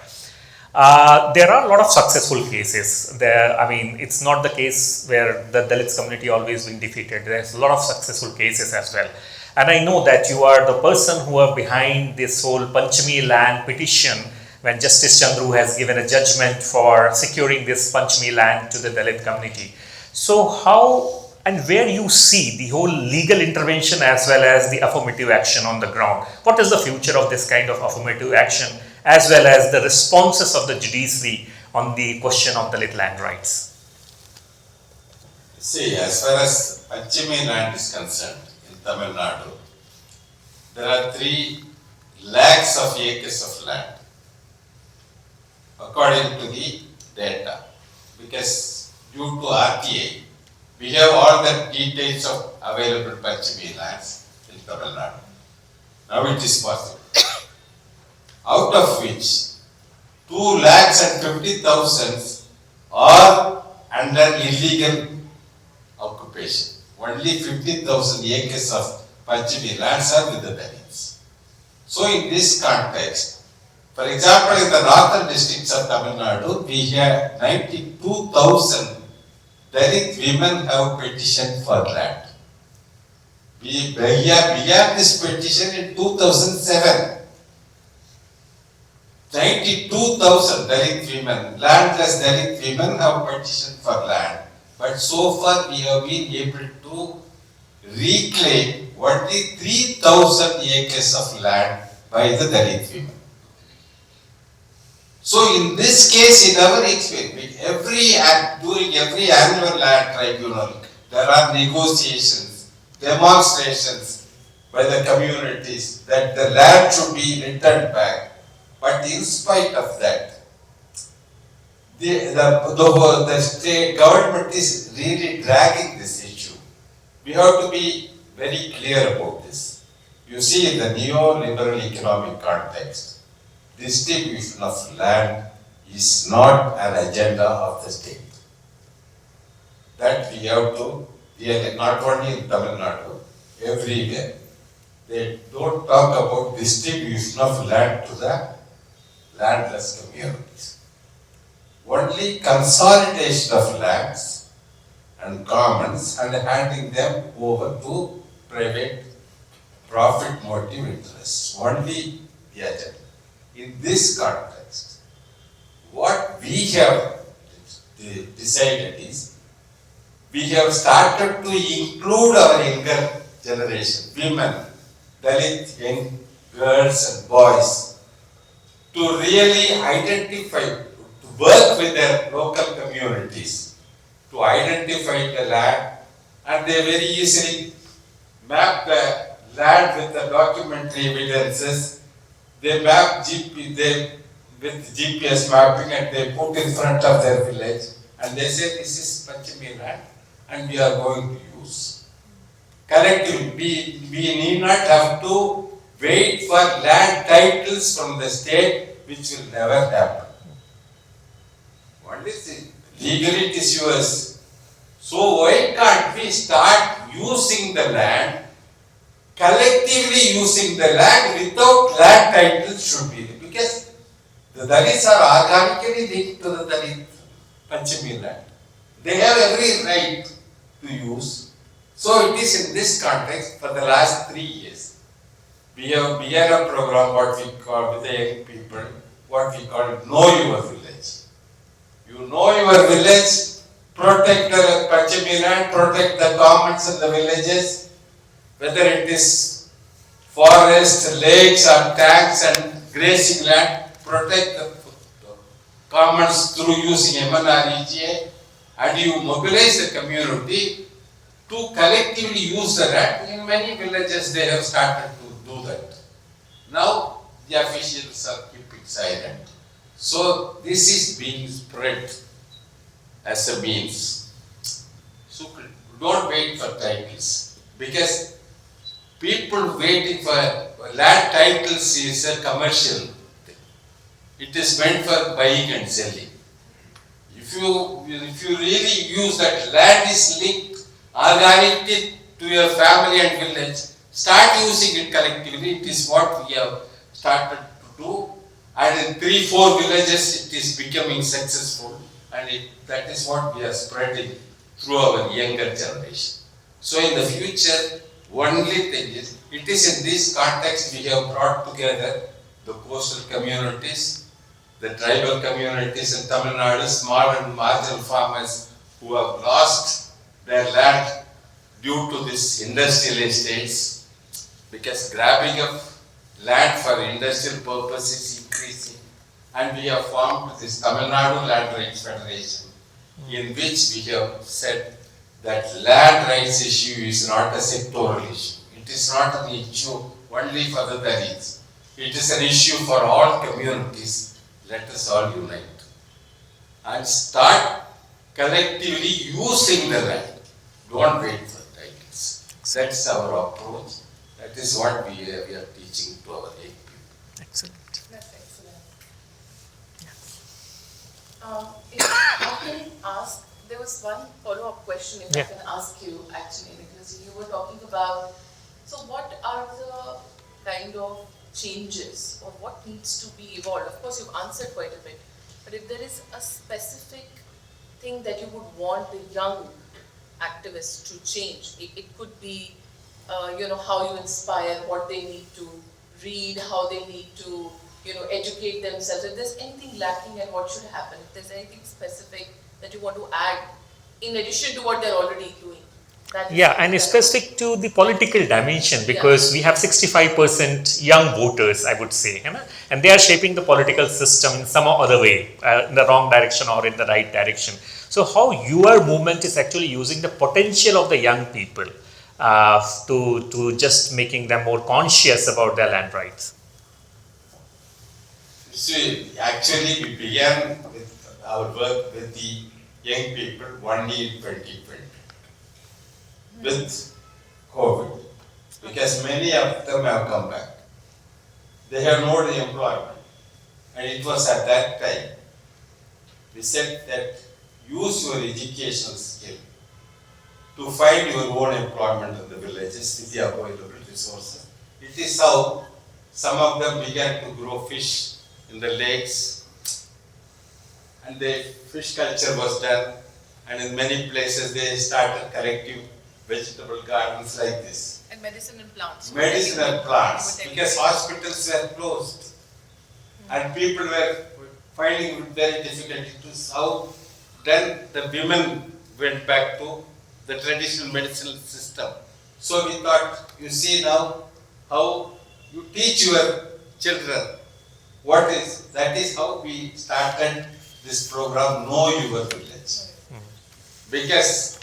There are a lot of successful cases there. I mean, it's not the case where the Dalits community always been defeated. There's a lot of successful cases as well. And I know that you are the person who are behind this whole Panchami land petition, when Justice Chandru has given a judgment for securing this Panchami land to the Dalit community. So how and where you see the whole legal intervention as well as the affirmative action on the ground? What is the future of this kind of affirmative action, as well as the responses of the judiciary on the question of Dalit land rights? See, as far as Panchami land is concerned in Tamil Nadu, there are 3 lakhs of acres of land, according to the data, because due to RTA, we have all the details of available Panchami lands in Tamil Nadu. Now it is possible. Out of which 2,50,000 are under illegal occupation. Only 50,000 acres of Panchami lands are with the Dalits. So in this context, for example, in the northern districts of Tamil Nadu, we have 92,000 Dalit women have petitioned for land. We began this petition in 2007. 92,000 Dalit women, landless Dalit women have petitioned for land. But so far we have been able to reclaim only 3,000 acres of land by the Dalit women. So in this case, in our experience, during every annual land tribunal, there are negotiations, demonstrations by the communities that the land should be returned back. But in spite of that, the state government is really dragging this issue. We have to be very clear about this. You see, in the neoliberal economic context, distribution of land is not an agenda of the state. That we have to really, not only in Tamil Nadu, everywhere. They don't talk about distribution of land to the landless communities. Only consolidation of lands and commons and handing them over to private profit motive interests. Only the agenda. In this context, what we have decided is, we have started to include our younger generation, women, Dalit young girls and boys, to really identify, to work with their local communities, to identify the land, and they very easily map the land with the documentary evidences. They map with GPS mapping and they put in front of their village and they say this is Panchami land and we are going to use. Collectively, we need not have to wait for land titles from the state, which will never happen. What is it? Legally it is yours. So why can't we start using the land, collectively using the land without land titles should be there? Because the Dalits are organically linked to the Dalit Panchami land. They have every right to use. So it is in this context for the last 3 years. We have a program what we call with the young people, what we call Know Your Village. You know your village, protect the Panchami land, protect the commons in the villages, whether it is forest, lakes or tanks and grazing land, protect the commons through using MNREGA, and you mobilize the community to collectively use the land. In many villages they have started to do that. Now the officials are keeping silent. So this is being spread as a means. So don't wait for titles, because people waiting for land titles is a commercial thing. It is meant for buying and selling. If you really use that land is linked organically to your family and village, start using it collectively. It is what we have started to do, and in 3-4 villages it is becoming successful, and that is what we are spreading through our younger generation. So in the future, only thing is, it is in this context we have brought together the coastal communities, the tribal communities in Tamil Nadu, small and marginal farmers who have lost their land due to this industrial estates, because grabbing of land for industrial purpose is increasing, and we have formed this Tamil Nadu Land Rights Federation, in which we have said that land rights issue is not a sectoral issue. It is not an issue only for the Dalits. It is an issue for all communities. Let us all unite and start collectively using the land. Don't wait for titles. That's our approach. That is what we are teaching to our young people. Excellent. That's excellent. If I can ask, there was one follow-up question if I can ask you actually, because you were talking about, so what are the kind of changes or what needs to be evolved? Of course, you've answered quite a bit, but if there is a specific thing that you would want the young activists to change, it could be, how you inspire, what they need to read, how they need to, educate themselves. If there's anything lacking and what should happen, if there's anything specific that you want to add in addition to what they're already doing. Yeah, and it's specific to the political dimension, because we have 65% young voters, I would say, and they are shaping the political system in some other way, in the wrong direction or in the right direction. So how your movement is actually using the potential of the young people to just making them more conscious about their land rights? See, actually we began with our work with the young people only in 2020 with COVID, because many of them have come back. They have no employment, and it was at that time we said that use your educational skill to find your own employment in the villages with the available resources. It is how some of them began to grow fish in the lakes, and the fish culture was done, and in many places they started collective vegetable gardens like this. And medicinal plants. Medicinal plants, because hospitals were closed and people were finding it very difficult to solve. Then the women went back to the traditional medicinal system. So we thought, you see now how you teach your children that is how we started this program, Know Your Village. Because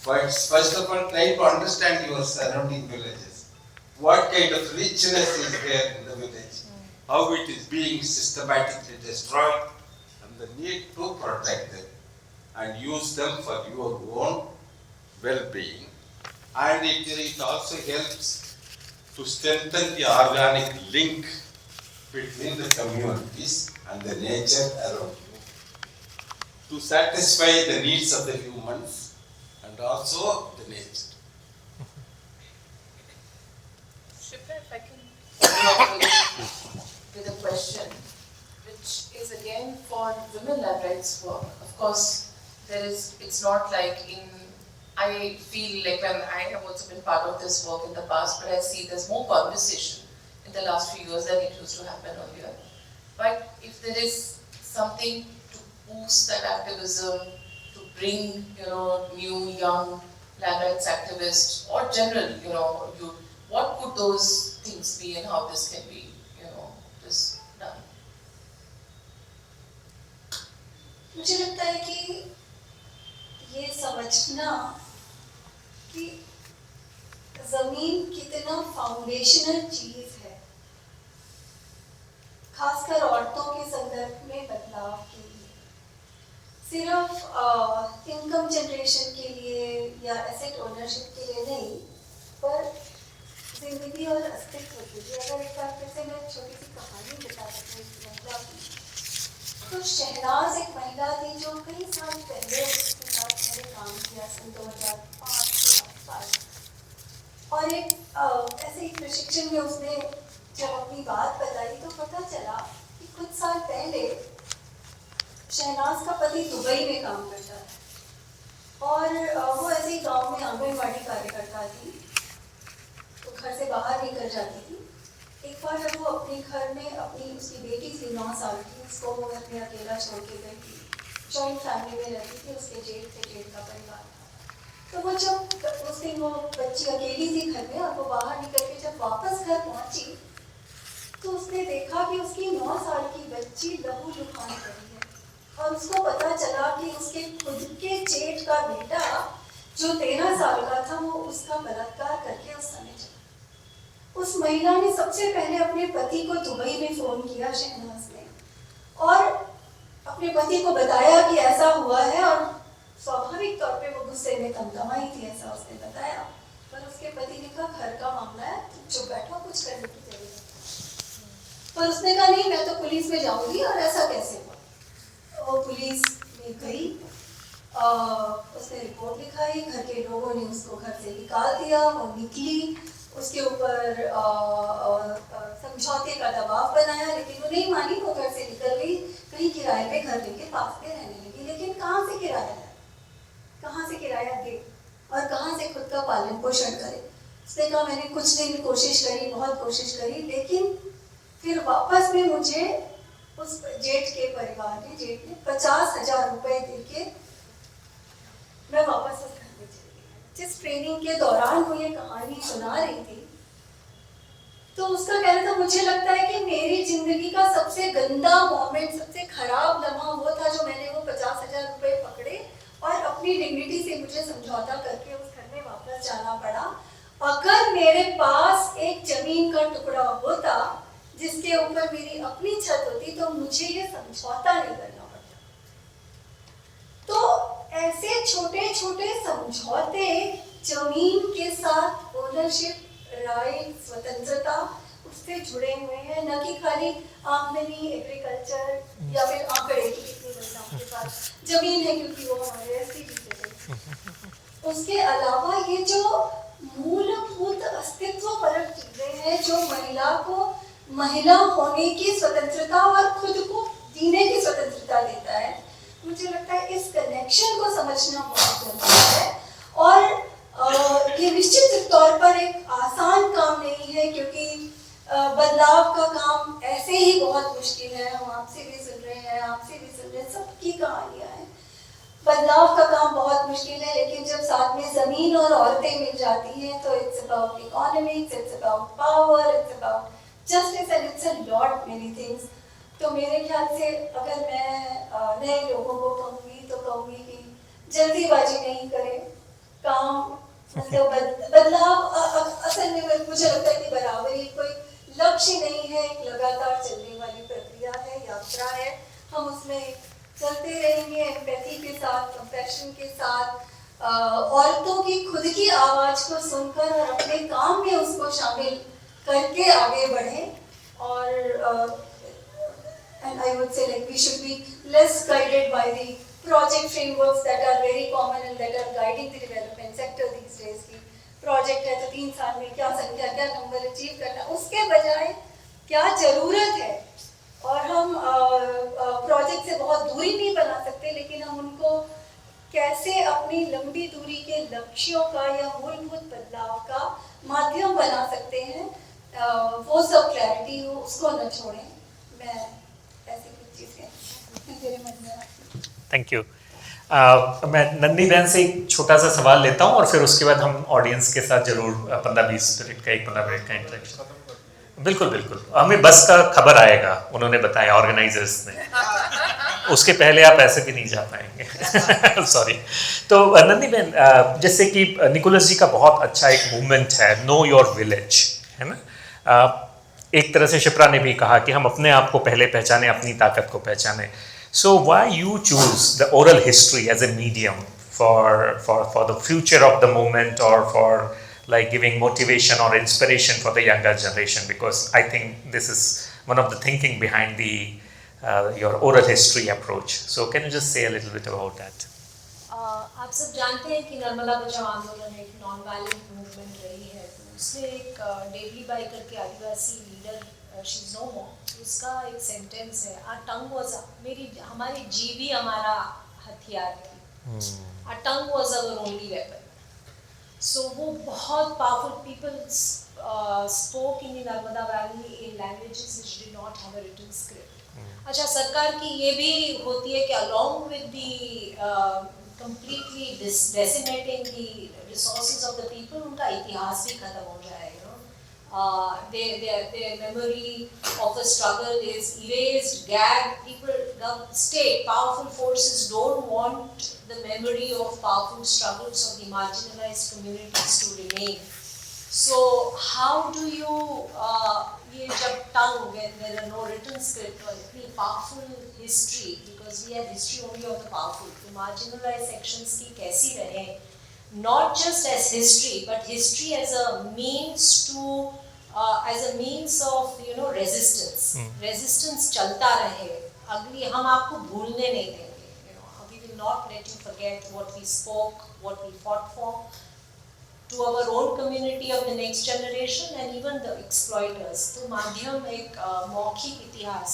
first of all, try to understand your surrounding villages. What kind of richness is there in the village? How it is being systematically destroyed, and the need to protect them and use them for your own well-being. And it also helps to strengthen the organic link between the communities and the nature around you, to satisfy the needs of the humans and also the nature. Shipra, if I can with a question, which is again for women lab rights work. Of course, it's not like I feel like when I have also been part of this work in the past, but I see there's more conversation in the last few years than it used to happen earlier. But if there is something to boost that activism, to bring, new young land rights activists or general, youth, what could those things be and how this can be, this done? मुझे लगता है कि ये समझना कि जमीन कितना foundational चीज है, खासकर औरतों के संदर्भ में बदलाव के लिए, सिर्फ इनकम जनरेशन के लिए या एसेट ओनरशिप के लिए नहीं, पर जिंदगी और अस्तित्व के लिए। अगर एक बार फिर से मैं छोटी सी कहानी बता सकती हूँ इस महिला की, तो शहनाज एक महिला थी जो कई साल पहले उसके साथ मैंने काम किया, सन 2005 के आसपास। और एक ऐसे ही प्रशिक्षण में उसने जब अपनी बात बताई तो पता चला कि कुछ साल पहले शहनाज का पति दुबई में काम करता था और वो ऐसे ही गांव में आंगनबाड़ी कार्यकर्ता थी, तो घर से बाहर निकल जाती थी। एक बार जब वो अपने घर में उसकी बेटी थी 9 साल की, उसको वो घर में अकेला छोड़ के गई थी। जॉइंट फैमिली में रहती थी, उसके जेठ का परिवार था। तो वो जब उस दिन वो बच्ची अकेली थी घर में और वो बाहर निकल के जब वापस घर पहुंची तो उसने देखा कि उसकी 9 साल की बच्ची लहू लुहान पड़ी है और उसको पता चला कि उसके खुद के जेठ का बेटा जो 13 साल का था वो उसका बलात्कार करके उस समय चला। उस महिला ने सबसे पहले अपने पति को दुबई में फोन किया, शहनाज ने, और अपने पति को बताया कि ऐसा हुआ है। और स्वाभाविक तौर पे वो गुस्से में तमतमाई थी, ऐसा उसने बताया। पर उसके पति ने कहा घर का मामला है, तुम चुप बैठो, कुछ करने की जरूरत नहीं। पर उसने कहा नहीं, मैं तो पुलिस में जाऊंगी। और ऐसा कैसे हुआ? वो पुलिस में गई, उसने रिपोर्ट लिखाई, घर के लोगों ने उसको घर से निकाल दिया। वो निकली, उसके ऊपर समझौते का दबाव बनाया, लेकिन वो नहीं मानी। वो घर से निकल गई, कहीं किराए पे घर लेके पास में रहने लगी। लेकिन कहाँ से किराया है, कहाँ से किराया दे और कहाँ से खुद का पालन पोषण करे? उसने कहा मैंने कुछ दिन कोशिश करी, बहुत कोशिश करी, लेकिन फिर वापस में मुझे उस जेठ के परिवार ने 50,000 रुपए दे के मैं वापस उस घर में चली गई। जिस ट्रेनिंग के दौरान वो ये कहानी सुना रही थी तो उसका कहना था, मुझे लगता है कि मेरी जिंदगी का सबसे गंदा मोमेंट, सबसे खराब लम्हा वो था जो मैंने वो 50,000 रुपए पकड़े और अपनी डिग्निटी से मुझे समझौता करके उस घर में वापस जाना पड़ा। अगर मेरे पास एक जमीन का टुकड़ा होता जिसके ऊपर मेरी अपनी छत होती तो मुझे ये समझौता नहीं करना पड़ता। तो ऐसे छोटे छोटे समझौते जमीन के साथ, ओनरशिप, राइट, स्वतंत्रता, उस उससे जुड़े हुए हैं, न कि खाली आमदनी, एग्रीकल्चर या फिर आंकड़े की कितनी महिलाओं के पास जमीन है क्योंकि वो हमारे STD से थे। उसके अलावा ये जो मूलभूत अस्तित्वपरक चीजें हैं जो महिला को महिला होने की स्वतंत्रता और खुद को जीने की स्वतंत्रता देता है, मुझे लगता है इस कनेक्शन को समझना बहुत जरूरी है। और ये निश्चित तौर पर एक आसान काम नहीं है क्योंकि बदलाव का काम ऐसे ही बहुत मुश्किल है। हम आपसे भी सुन रहे हैं, आपसे भी सुन रहे हैं, सबकी कहानियां हैं। बदलाव का काम बहुत मुश्किल है, लेकिन जब साथ में जमीन और औरतें मिल जाती हैं तो it's about economics, it's about power, it's about justice and it's a lot many things. तो मेरे ख्याल से अगर मैं नए लोगों को कहूँगी तो कहूँगी कि जल्दीबाजी नहीं करें, काम मतलब बदलाव असल में मुझे लगता है कि बराबरी कोई लक्ष्य नहीं है, एक लगातार चलने वाली प्रक्रिया है, यात्रा है। हम उसमें चलते रहेंगे एम्पैथी के साथ, कंपैशन के साथ, औरतों की खुद की आवाज़ को सुनकर और अपने काम में उसको शामिल करके आगे बढ़ें। और and I would say like we should be less guided by the project frameworks that are very common and that are guiding the development sector these days की project है तो 3 साल में क्या संख्या, क्या नंबर अचीव करना, उसके बजाय क्या ज़रूरत है। और हम प्रोजेक्ट से बहुत दूरी नहीं बना सकते, लेकिन हम उनको कैसे अपनी लंबी दूरी के लक्ष्यों का या मूलभूत बदलाव का माध्यम बना सकते हैं, वो सब क्लैरिटी हो, उसको न छोड़ें। मैं ऐसी कुछ चीज़ें मेरे मन में। Thank you. मैं नंदी बहन से एक छोटा सा सवाल लेता हूँ और फिर उसके बाद हम ऑडियंस के साथ जरूर 15-20 मिनट का 15 मिनट का इंटरेक्शन। बिल्कुल बिल्कुल, हमें बस का खबर आएगा, उन्होंने बताया ऑर्गेनाइजर्स ने, उसके पहले आप ऐसे भी नहीं जा पाएंगे। सॉरी। तो नंदी बहन, जैसे कि निकोलस जी का बहुत अच्छा एक मूवमेंट है नो योर विलेज, है ना। एक तरह से शिप्रा ने भी कहा कि हम अपने आप को पहले पहचाने, अपनी ताकत को पहचाने। So why you choose the oral history as a medium for the future of the movement, or for like giving motivation or inspiration for the younger generation? Because I think this is one of the thinking behind the your oral history approach. So can you just say a little bit about that? आप सब जानते हैं कि नर्मदा बचाओ आंदोलन एक non violent movement रही है। तो उसमें एक डेवली बाई करके आदिवासी लीडर, शी इज नो मोर, उसका एक सेंटेंस है, आर टंग वाज, हमारी जीभ ही हमारा हथियार थी, our tongue was our only weapon. So वो बहुत powerful, people spoke in the Narmada valley in languages which did not have a written script. अच्छा, सरकार की ये भी होती है कि along with the completely decimating the resources of the people, उनका इतिहास भी खत्म हो जाए, you know, their memory of the struggle is erased, gagged. People, the state, powerful forces don't want the memory of powerful struggles of the marginalized communities to remain. So how do you ये जब tongue, when there are no written script or इतनी powerful history, because we have history only of the powerful, तो marginalized sections की कैसी रहे, not just as history but history as a means to as a means of, you know, resistance. Resistance चलता रहे, अगली हम आपको भूलने नहीं देंगे, you know, we will not let you forget what we spoke, what we fought for, to our own community of the next generation and even the exploiters. तो माध्यम एक मौखिक इतिहास,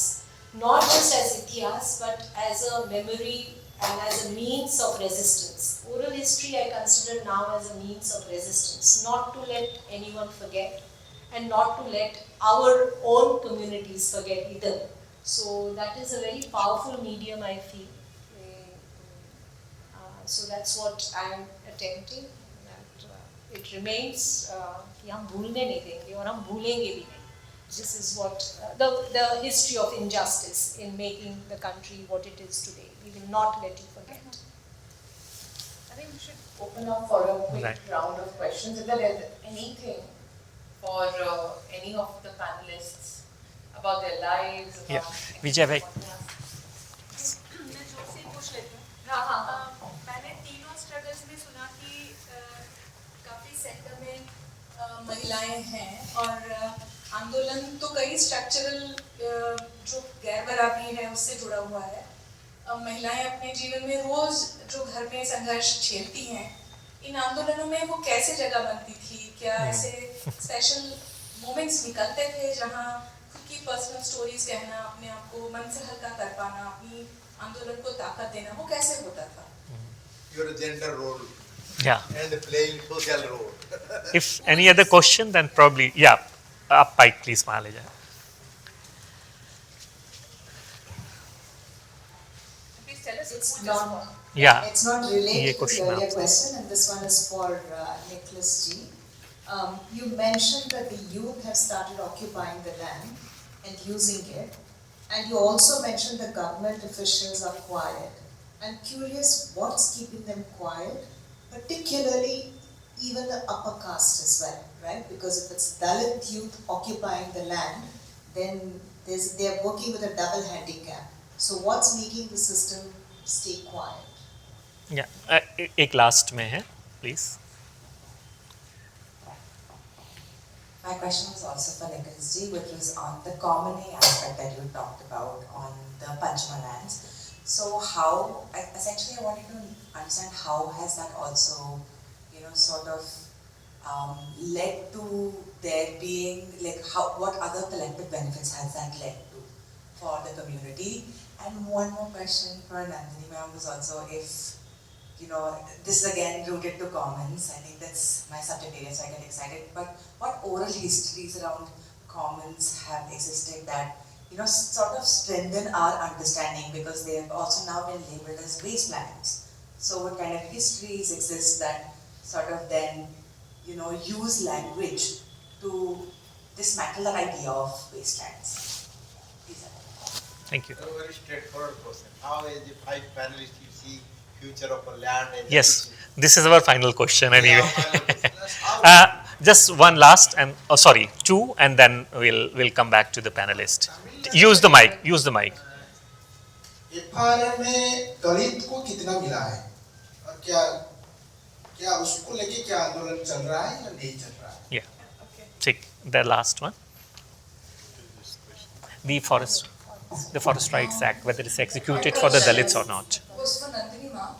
not just as इतिहास but as a memory and as a means of resistance. Oral history I consider now as a means of resistance, not to let anyone forget and not to let our own communities forget either. So that is a very powerful medium, I feel. So that's what I am attempting. It remains कि हम भूलने नहीं देंगे और हम भूलेंगे भी नहीं. This is what the history of injustice in making the country what it is today. We will not let you forget. I think we should open up for a quick round of questions. If there is anything for any of the panelists about their lives, about Yeah, Vijay bhai. मैं जोर से पूछ लेती हूँ। हाँ। मैंने तीनों struggles में सुना कि काफ़ी सेंटर में महिलाएं हैं और आंदोलन तो कई स्ट्रक्चरल जो गैर बराबरी है उससे जुड़ा हुआ है। महिलाएं अपने जीवन में रोज जो घर में संघर्ष झेलती हैं, इन आंदोलनों में वो कैसे जगह बनती थी? क्या ऐसे स्पेशल मोमेंट्स निकलते थे जहाँ खुद की पर्सनल स्टोरीज कहना, अपने आप को मन से हल्का कर पाना, अपनी आंदोलन को ताकत देना, वो कैसे होता था? Your gender role Yeah. and playing social role. If any other question, then probably, yeah. Up mic, please, Mahalaja. Please tell us It's who not, this was. Yeah. it's not ये related to question the earlier आपसे। question, and this one is for Nicholas G. You mentioned that the youth have started occupying the land and using it, and you also mentioned the government officials are quiet. I'm curious what's keeping them quiet, particularly even the upper caste as well, right? Because if it's Dalit youth occupying the land, then they're working with a double handicap. So what's making the system stay quiet? Yeah. एक last में है, please. My question was also for Nicholas G, which was on the commoning aspect that you talked about on the Panchama lands. So how, essentially I wanted to understand how has that also, sort of led to there being, like what other collective benefits has that led to for the community? And one more question for Nandini ma'am was also if, this is again rooted to commons. I think that's my subject area, so I get excited. But what oral histories around commons have existed that, sort of strengthen our understanding, because they have also now been labeled as wastelands. So what kind of histories exist that sort of then, use language to dismantle that idea of wastelands? These are Thank you. A very straightforward question. How is the 5 panelists you see future of a land? And Yes, this is our final question anyway. Yeah, final question. How- Just one last and two, and then we'll come back to the panelist. Use the mic. Use the mic. FRA में दलित को कितना मिला है और क्या क्या उसको लेके क्या आंदोलन चल रहा है या नहीं चल रहा है? Yeah. Take the last one. The Forest Rights Act, whether it's executed for the Dalits or not. Was for Nandini ma'am.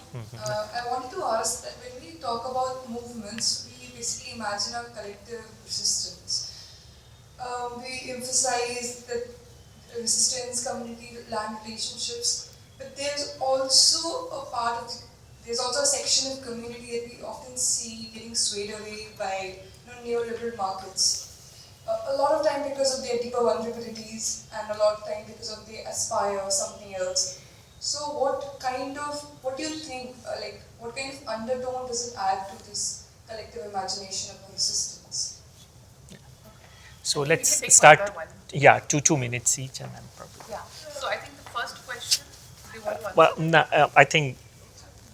I wanted to ask that when we talk about movements, we basically imagine a collective resistance. We emphasize that resistance, community, land relationships, but there's also a section of community that we often see getting swayed away by neoliberal markets. A lot of time because of their deeper vulnerabilities, and a lot of time because of they aspire or something else. So what do you think, what kind of undertone does it add to this collective imagination of resistance? So We let's can take start. one by one. Yeah, 2 minutes each, and then probably. Yeah. So I think the first question, do you want to answer? Well, no, I think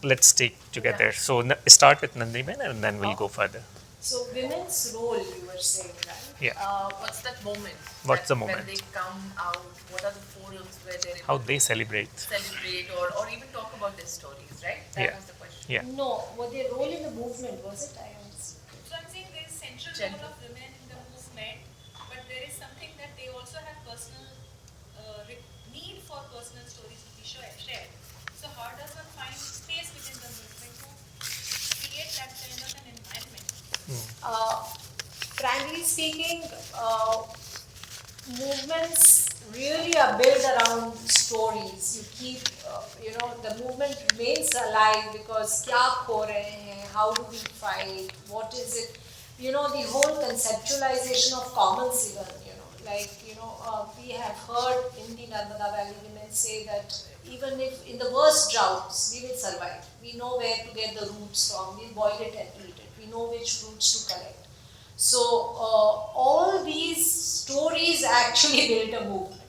let's take together. So start with Nandini, and then we'll go further. So women's role, you were saying, right? Yeah. What's that moment? What's the When moment? they come out, what are the forums where they're able How to they celebrate. celebrate or even talk about their stories, right? That Yeah. was the question. Yeah. No, what their role in the movement was it? I understand. So I'm saying there is central Gender. role of women in the movement, but there is something that they also have personal need for personal stories to be shared. So how does one find space within the movement to create that kind of an environment? Frankly speaking, movements really are built around stories. You keep, the movement remains alive because kya kho rahe hain, how do we fight, what is it, the whole conceptualization of commons even, we have heard in the Narmada Valley women say that even if in the worst droughts, we will survive. We know where to get the roots from, we boil it and eat it, we know which fruits to collect. So all these stories actually built a movement.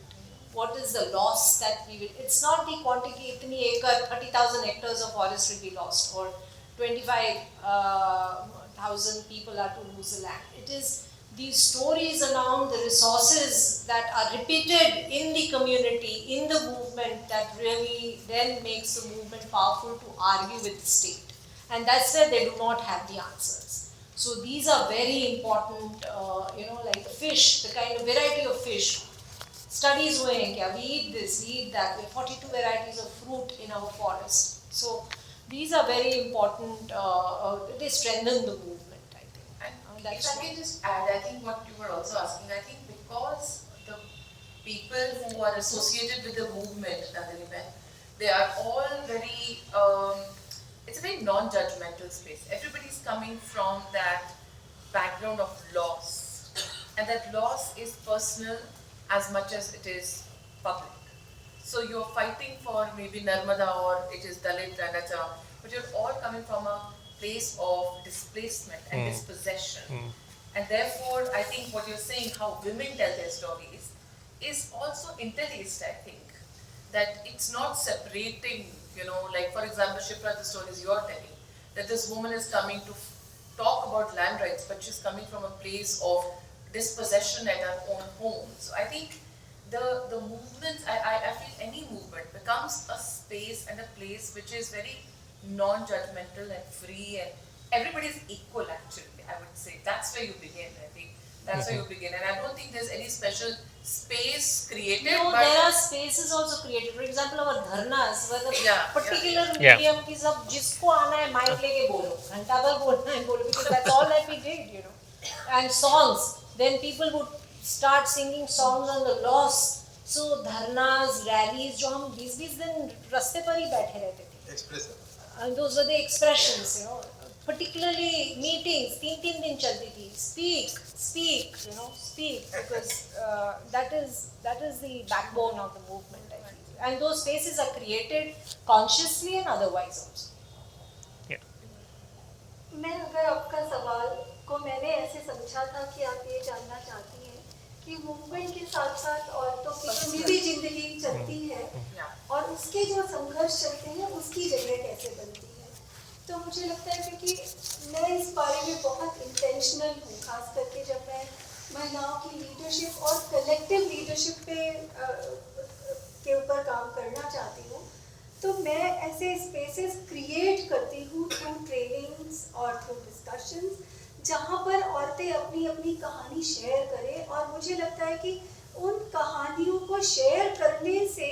What is the loss that we will, it's not the quantity, 30,000 hectares of forest will be lost, or 25,000 people are to lose the land. It is these stories around the resources that are repeated in the community, in the movement, that really then makes the movement powerful to argue with the state. And that's where they do not have the answers. So these are very important, like fish, the kind of variety of fish. Studies हुए हैं क्या? We eat this, we eat that. We have 42 varieties of fruit in our forest. So these are very important. They strengthen the movement, I think. And if I can just add, I think what you were also asking, I think because the people who are associated with the movement, Nandini, they are all very, it's a very non-judgmental space. Everybody's coming from that background of loss. And that loss is personal as much as it is public. So you're fighting for maybe Narmada or it is Dalit and etc. But you're all coming from a place of displacement and dispossession. And therefore, I think what you're saying, how women tell their stories, is also interlaced, I think. That it's not separating, like for example, Shipra, the stories you're telling, that this woman is coming to talk about land rights, but she's coming from a place of dispossession at her own home. So I think the movements, I feel any movement becomes a space and a place which is very non-judgmental and free, and everybody is equal actually, I would say. That's where you begin, I think. That's where you begin. And I don't think there's any special space created. No, but there are spaces also created. For example, our dharnas, where the particular Yeah. medium की सब जिसको आना है mic लेके बोलो, घंटा भर बोलना है बोलो, because that's all that we did, And songs, then people would start singing songs on the loss. So dharnas, rallies, जो हम 20-20 दिन रास्ते पर ही बैठे रहते थे. Express. And those were the expressions, Particularly meetings, 3 दिन चलती थी. Speak, speak, because that is the backbone of the movement, I feel. And those spaces are created consciously and otherwise also. मैं अगर आपका सवाल को मैंने ऐसे समझा था कि आप ये जानना चाहती हैं कि मूवमेंट के साथ साथ औरतों की भी जिंदगी चलती है और उसके जो संघर्ष चलते हैं उसकी जगह कैसे बनती है, तो मुझे लगता है क्योंकि मैं इस बारे में बहुत इंटेंशनल हूँ, खास करके जब मैं महिलाओं की लीडरशिप और कलेक्टिव लीडरशिप के ऊपर काम करना चाहती हूँ, तो मैं ऐसे स्पेसेस क्रिएट करती हूँ थ्रू ट्रेनिंग्स और थ्रू डिस्कशंस, जहाँ पर औरतें अपनी अपनी कहानी शेयर करें, और मुझे लगता है कि उन कहानियों को शेयर करने से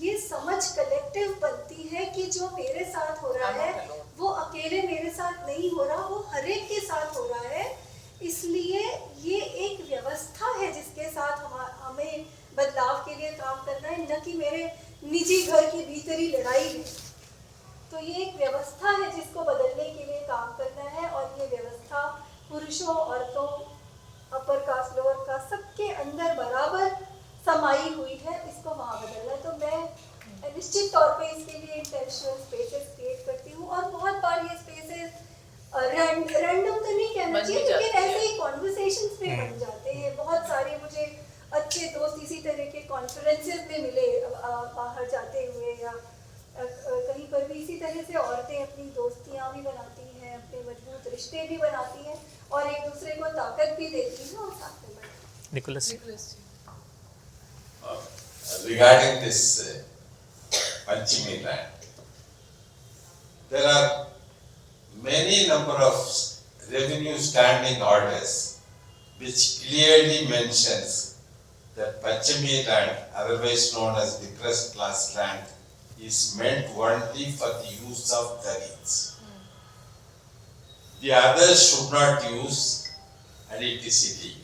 ये समझ कलेक्टिव बनती है कि जो मेरे साथ हो रहा है वो अकेले मेरे साथ नहीं हो रहा, वो हर एक के साथ हो रहा है। इसलिए ये एक व्यवस्था है जिसके साथ हमें बदलाव के लिए काम करना है, न कि मेरे निजी घर की भीतरी लड़ाई है। तो ये एक व्यवस्था है जिसको बदलने के लिए काम करना है, और ये व्यवस्था पुरुषों, औरतों, अपर कास्ट, लोअर कास्ट सबके अंदर बराबर समाई हुई है, इसको वहाँ बदलना है। तो मैं निश्चित तौर पे इसके लिए इंटेंशनल स्पेसेस क्रिएट करती हूँ, और बहुत बार ये स्पेसेस रैंडम तो नहीं कहना चाहिए, लेकिन ऐसे ही कॉन्वर्सेशंस में बन जाते हैं। बहुत सारे मुझे अच्छे दोस्त इसी तरह के कॉन्फ्रेंसेस में मिले बाहर जाते हुए, या कहीं पर भी इसी तरह से औरतें अपनी दोस्तियाँ भी बनाती हैं, अपने मजबूत रिश्ते भी बनाती हैं, और एक दूसरे को ताकत भी देती हैं और साथ में बढ़ती हैं। Nicholas. Regarding this Panchami land, there are many number of revenue standing orders which clearly mentions that Panchami land, otherwise known as the depressed class land, is meant only for the use of Dalits. The others should not use, and it is illegal.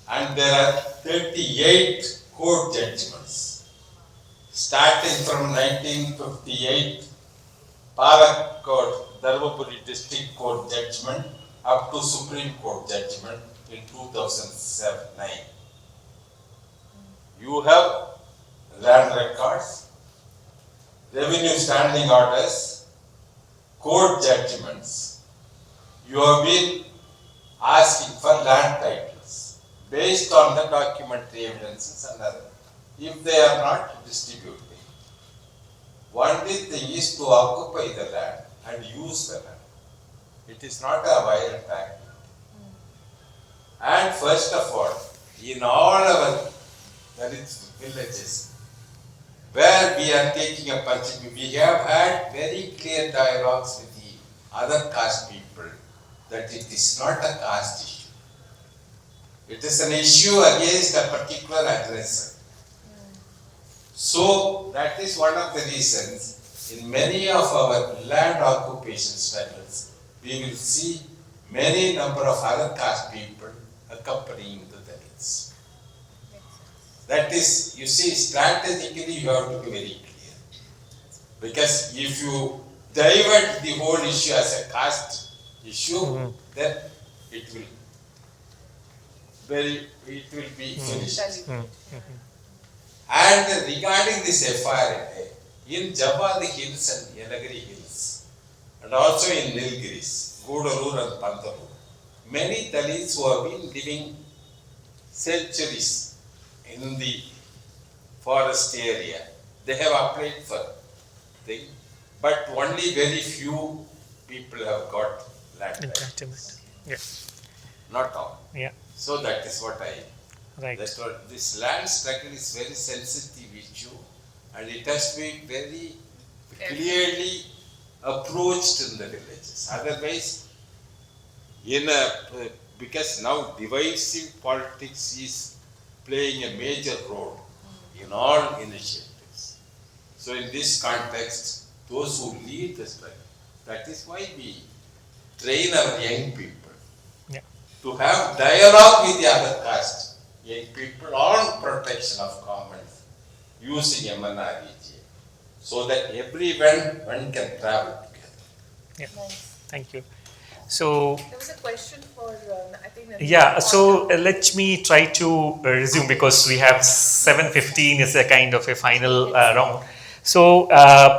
And there are 38 court judgments, starting from 1958 Palakkad Dharmapuri District Court judgment up to Supreme Court judgment in 2009. You have land records, revenue standing orders, court judgments. You have been asking for land titles based on the documentary evidences and other. If they are not distributing, only thing is to occupy the land and use the land. It is not a violent act. And first of all, in all our Dalit villages, where we are taking a Panchami, we have had very clear dialogues with the other caste people that it is not a caste issue. It is an issue against a particular aggressor. So that is one of the reasons in many of our land occupation struggles, we will see many number of other caste people accompanying the Dalits. That is, you see, strategically you have to be very clear. Because if you divert the whole issue as a caste issue, then it will be finished. And regarding this FRA, in Jabal Hills and Yanagiri Hills, and also in Nilgiris, Gudalur and Pantalur, many Dalits who have been living centuries in the forest area, they have applied for thing, but only very few people have got land rights. Yeah. Not all. Yeah. So that is what I. Right. That's what this land struggle is very sensitive issue, and it has to be very clearly approached in the villages. Otherwise, because now divisive politics is playing a major role in all initiatives. So in this context, those who lead the struggle, that is why we train our young people to have dialogue with the other caste young people on protection of commons using MNREGA, so that everyone can travel together. Yeah. Thank you. So There was a question for, I think. yeah, so let me try to resume because we have 7:15 is a kind of a final round. So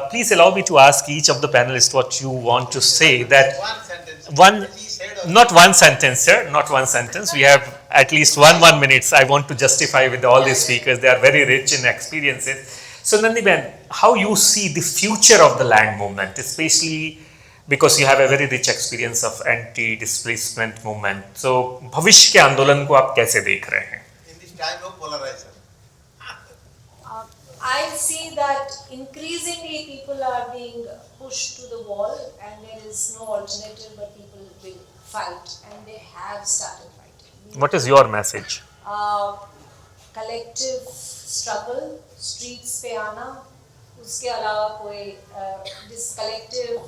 please allow me to ask each of the panelists what you want to say. That not one sentence, sir, not one sentence. We have at least 1 minute. I want to justify with all these speakers. They are very rich in experiences. So Nandini, how you see the future of the land movement, especially because you have a very rich experience of anti-displacement movement. So भविष्य के आंदोलन को आप कैसे देख रहे हैं? In this time of polarization. I see that increasingly people are being pushed to the wall and there is no alternative but people will fight and they have started fighting. What is your message? Collective struggle, streets पे आना, उसके अलावा कोई this collective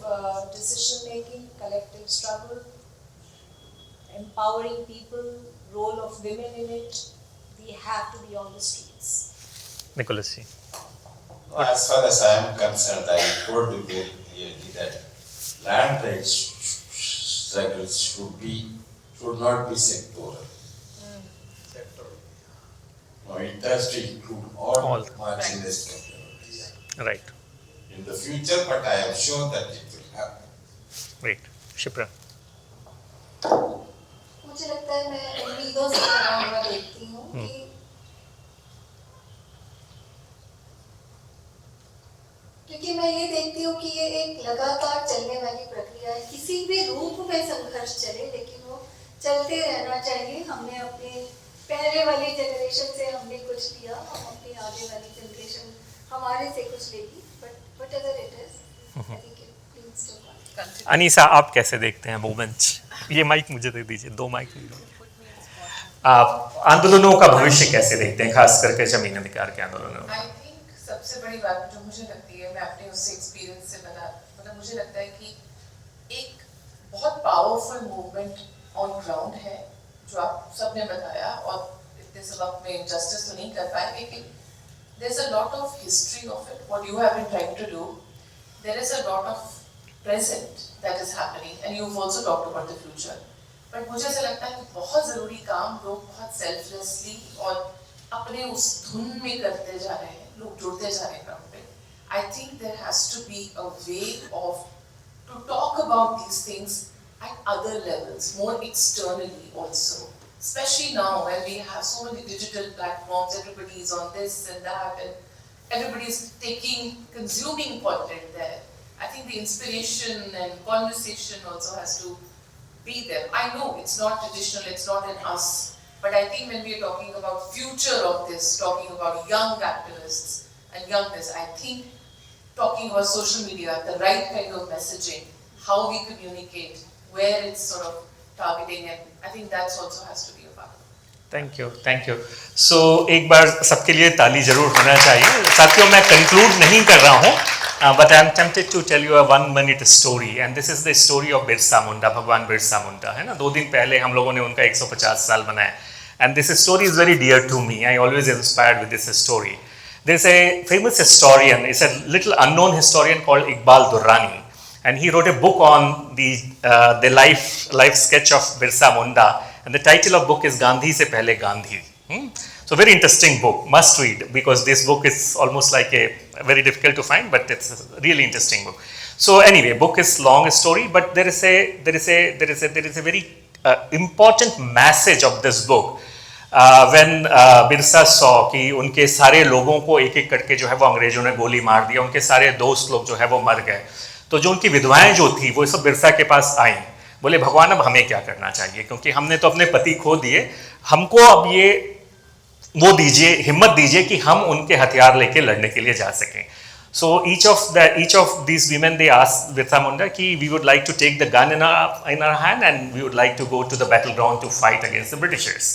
decision making, collective struggle, empowering people, role of women in it, we have to be on the streets. Nicholas ji. As far as I am concerned, I told you very clearly that land rights struggles should not be sectoral. No, it has to include all marginalized communities. Right. In the future, but I am sure that it will happen. Great. Shipra. मुझे लगता है मैं उम्मीदों से बना हुआ देखती हूँ कि क्योंकि मैं ये देखती हूँ कि ये एक लगातार चलने वाली प्रक्रिया है, किसी भी रूप में संघर्ष चले लेकिन वो चलते रहना चाहिए। हमने अपने पहले वाली जनरेशन से हमने कुछ लिया, हम अपनी आगे वाली जनरेशन हमारे से कुछ लेगी, but whatever it is I think it needs to Anisa, आप कैसे देखते हैं मूवमेंट? ये माइक मुझे दे दीजिए, 2 माइक। आप आंदोलनों का भविष्य कैसे देखते हैं, खास करके जमीन अधिकार के आंदोलनों? आई थिंक सबसे बड़ी बात जो मुझे लगती है, मैं अपने उससे एक्सपीरियंस से बता, मतलब मुझे लगता है कि एक बहुत पावरफुल मूवमेंट ऑन ग्राउंड है जो आप सबने बताया, और इतने से वक्त में जस्टिस तो नहीं कर पाए, लेकिन there is a lot of history of it, what you have been trying to do. There is a lot of present that is happening, and you've also talked about the future. But मुझे ऐसा लगता है कि बहुत ज़रूरी काम लोग बहुत selflessly और अपने उस धुन में करते जा रहे हैं, लोग जुड़ते जा रहे हैं ग्राउंड पे. I think there has to be a way of to talk about these things at other levels, more externally also. Especially now when we have so many digital platforms, everybody is on this and that, and everybody is consuming content there. I think the inspiration and conversation also has to be there. I know it's not traditional, it's not in us, but I think when we are talking about future of this, talking about young activists and youngness, I think talking about social media, the right kind of messaging, how we communicate, where it's sort of targeting, and I think that's also has to be a part of it. Thank you so एक बार सबके लिए ताली जरूर होना चाहिए। साथियों, मैं conclude नहीं कर रहा हूँ, but I am tempted to tell you a 1 minute story, and this is the story of Birsa Munda, Bhagwan Birsa मुंडा, है ना। 2 दिन पहले हम लोगों ने उनका 150 साल मनाया, and this story is very dear to me. I always inspired with this story. There is a famous historian, it's a little unknown historian called Iqbal Durrani, and he wrote a book on the life sketch of Birsa Munda, and the title of book is Gandhi se pehle Gandhi. So very interesting book, must read, because this book is almost like a very difficult to find, but it's a really interesting book. So anyway, book is long story, but there is a very important message of this book. When Birsa saw कि उनके सारे लोगों को एक एक करके जो है वो अंग्रेजों ने गोली मार दिया, उनके सारे दोस्त लोग जो है वो मर गए, तो जो उनकी विधवाएं जो थी वो सब बिरसा के पास आईं, बोले भगवान अब हमें क्या करना चाहिए, क्योंकि हमने तो अपने पति खो दिए, हमको अब ये वो दीजिए, हिम्मत दीजिए कि हम उनके हथियार लेके लड़ने के लिए जा सकें। सो each of these women they asked Birsa Munda कि we would like to take the gun in our hand and we would like to go to the battleground to fight against the Britishers.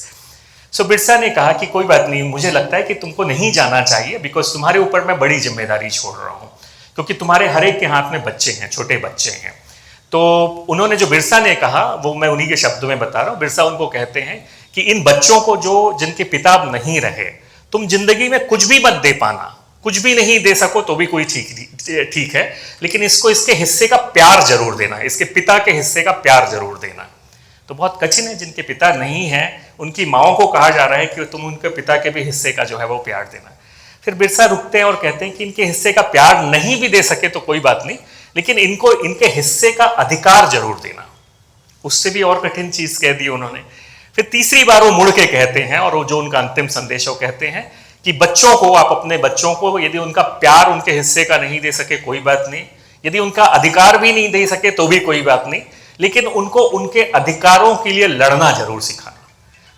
सो बिरसा ने कहा कि कोई बात नहीं, मुझे लगता है कि तुमको नहीं जाना चाहिए, बिकॉज तुम्हारे ऊपर मैं बड़ी जिम्मेदारी छोड़ रहा हूँ, क्योंकि तुम्हारे हर एक के हाथ में बच्चे हैं, छोटे बच्चे हैं। तो उन्होंने जो बिरसा ने कहा वो मैं उन्हीं के शब्दों में बता रहा हूँ। बिरसा उनको कहते हैं कि इन बच्चों को जो जिनके पिता नहीं रहे, तुम जिंदगी में कुछ भी मत दे पाना, कुछ भी नहीं दे सको तो भी कोई ठीक है, लेकिन इसको इसके हिस्से का प्यार जरूर देना, इसके पिता के हिस्से का प्यार जरूर देना। तो बहुत कठिन है, जिनके पिता नहीं है उनकी माओं को कहा जा रहा है कि तुम उनके पिता के भी हिस्से का जो है वो प्यार देना। फिर बिरसा रुकते हैं और कहते हैं कि इनके हिस्से का प्यार नहीं भी दे सके तो कोई बात नहीं, लेकिन इनको इनके हिस्से का अधिकार जरूर देना। उससे भी और कठिन चीज कह दी उन्होंने। फिर तीसरी बार वो मुड़ के कहते हैं, और वो जो उनका अंतिम संदेश वो कहते हैं कि बच्चों को, आप अपने बच्चों को यदि उनका प्यार उनके हिस्से का नहीं दे सके कोई बात नहीं, यदि उनका अधिकार भी नहीं दे सके तो भी कोई बात नहीं, लेकिन उनको उनके अधिकारों के लिए लड़ना जरूर सिखाना।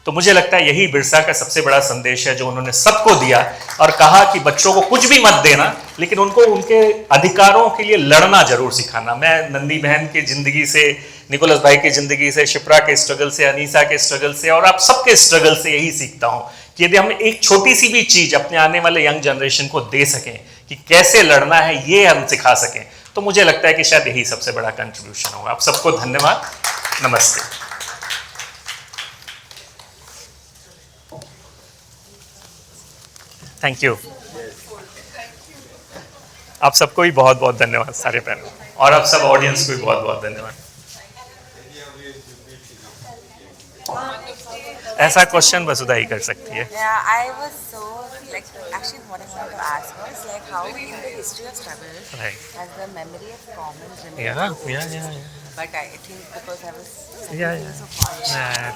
तो मुझे लगता है यही बिरसा का सबसे बड़ा संदेश है जो उन्होंने सबको दिया, और कहा कि बच्चों को कुछ भी मत देना, लेकिन उनको उनके अधिकारों के लिए लड़ना जरूर सिखाना। मैं नंदी बहन की जिंदगी से, निकोलस भाई की जिंदगी से, शिप्रा के स्ट्रगल से, अनीसा के स्ट्रगल से, और आप सबके स्ट्रगल से यही सीखता हूं कि यदि हम एक छोटी सी भी चीज अपने आने वाले यंग जनरेशन को दे सकें कि कैसे लड़ना है, ये हम सिखा सकें, तो मुझे लगता है कि शायद यही सबसे बड़ा कंट्रीब्यूशन होगा। आप सबको धन्यवाद, नमस्ते। Thank you. आप सबको भी बहुत बहुत धन्यवाद, सारे पैनल, और आप सब ऑडियंस को भी बहुत बहुत धन्यवाद। ऐसा क्वेश्चन वसुधा ही कर सकती है। I was so like actually what I wanted to ask was like how in the history of struggle has the memory of commons remained. Yeah. But I think because I was yeah.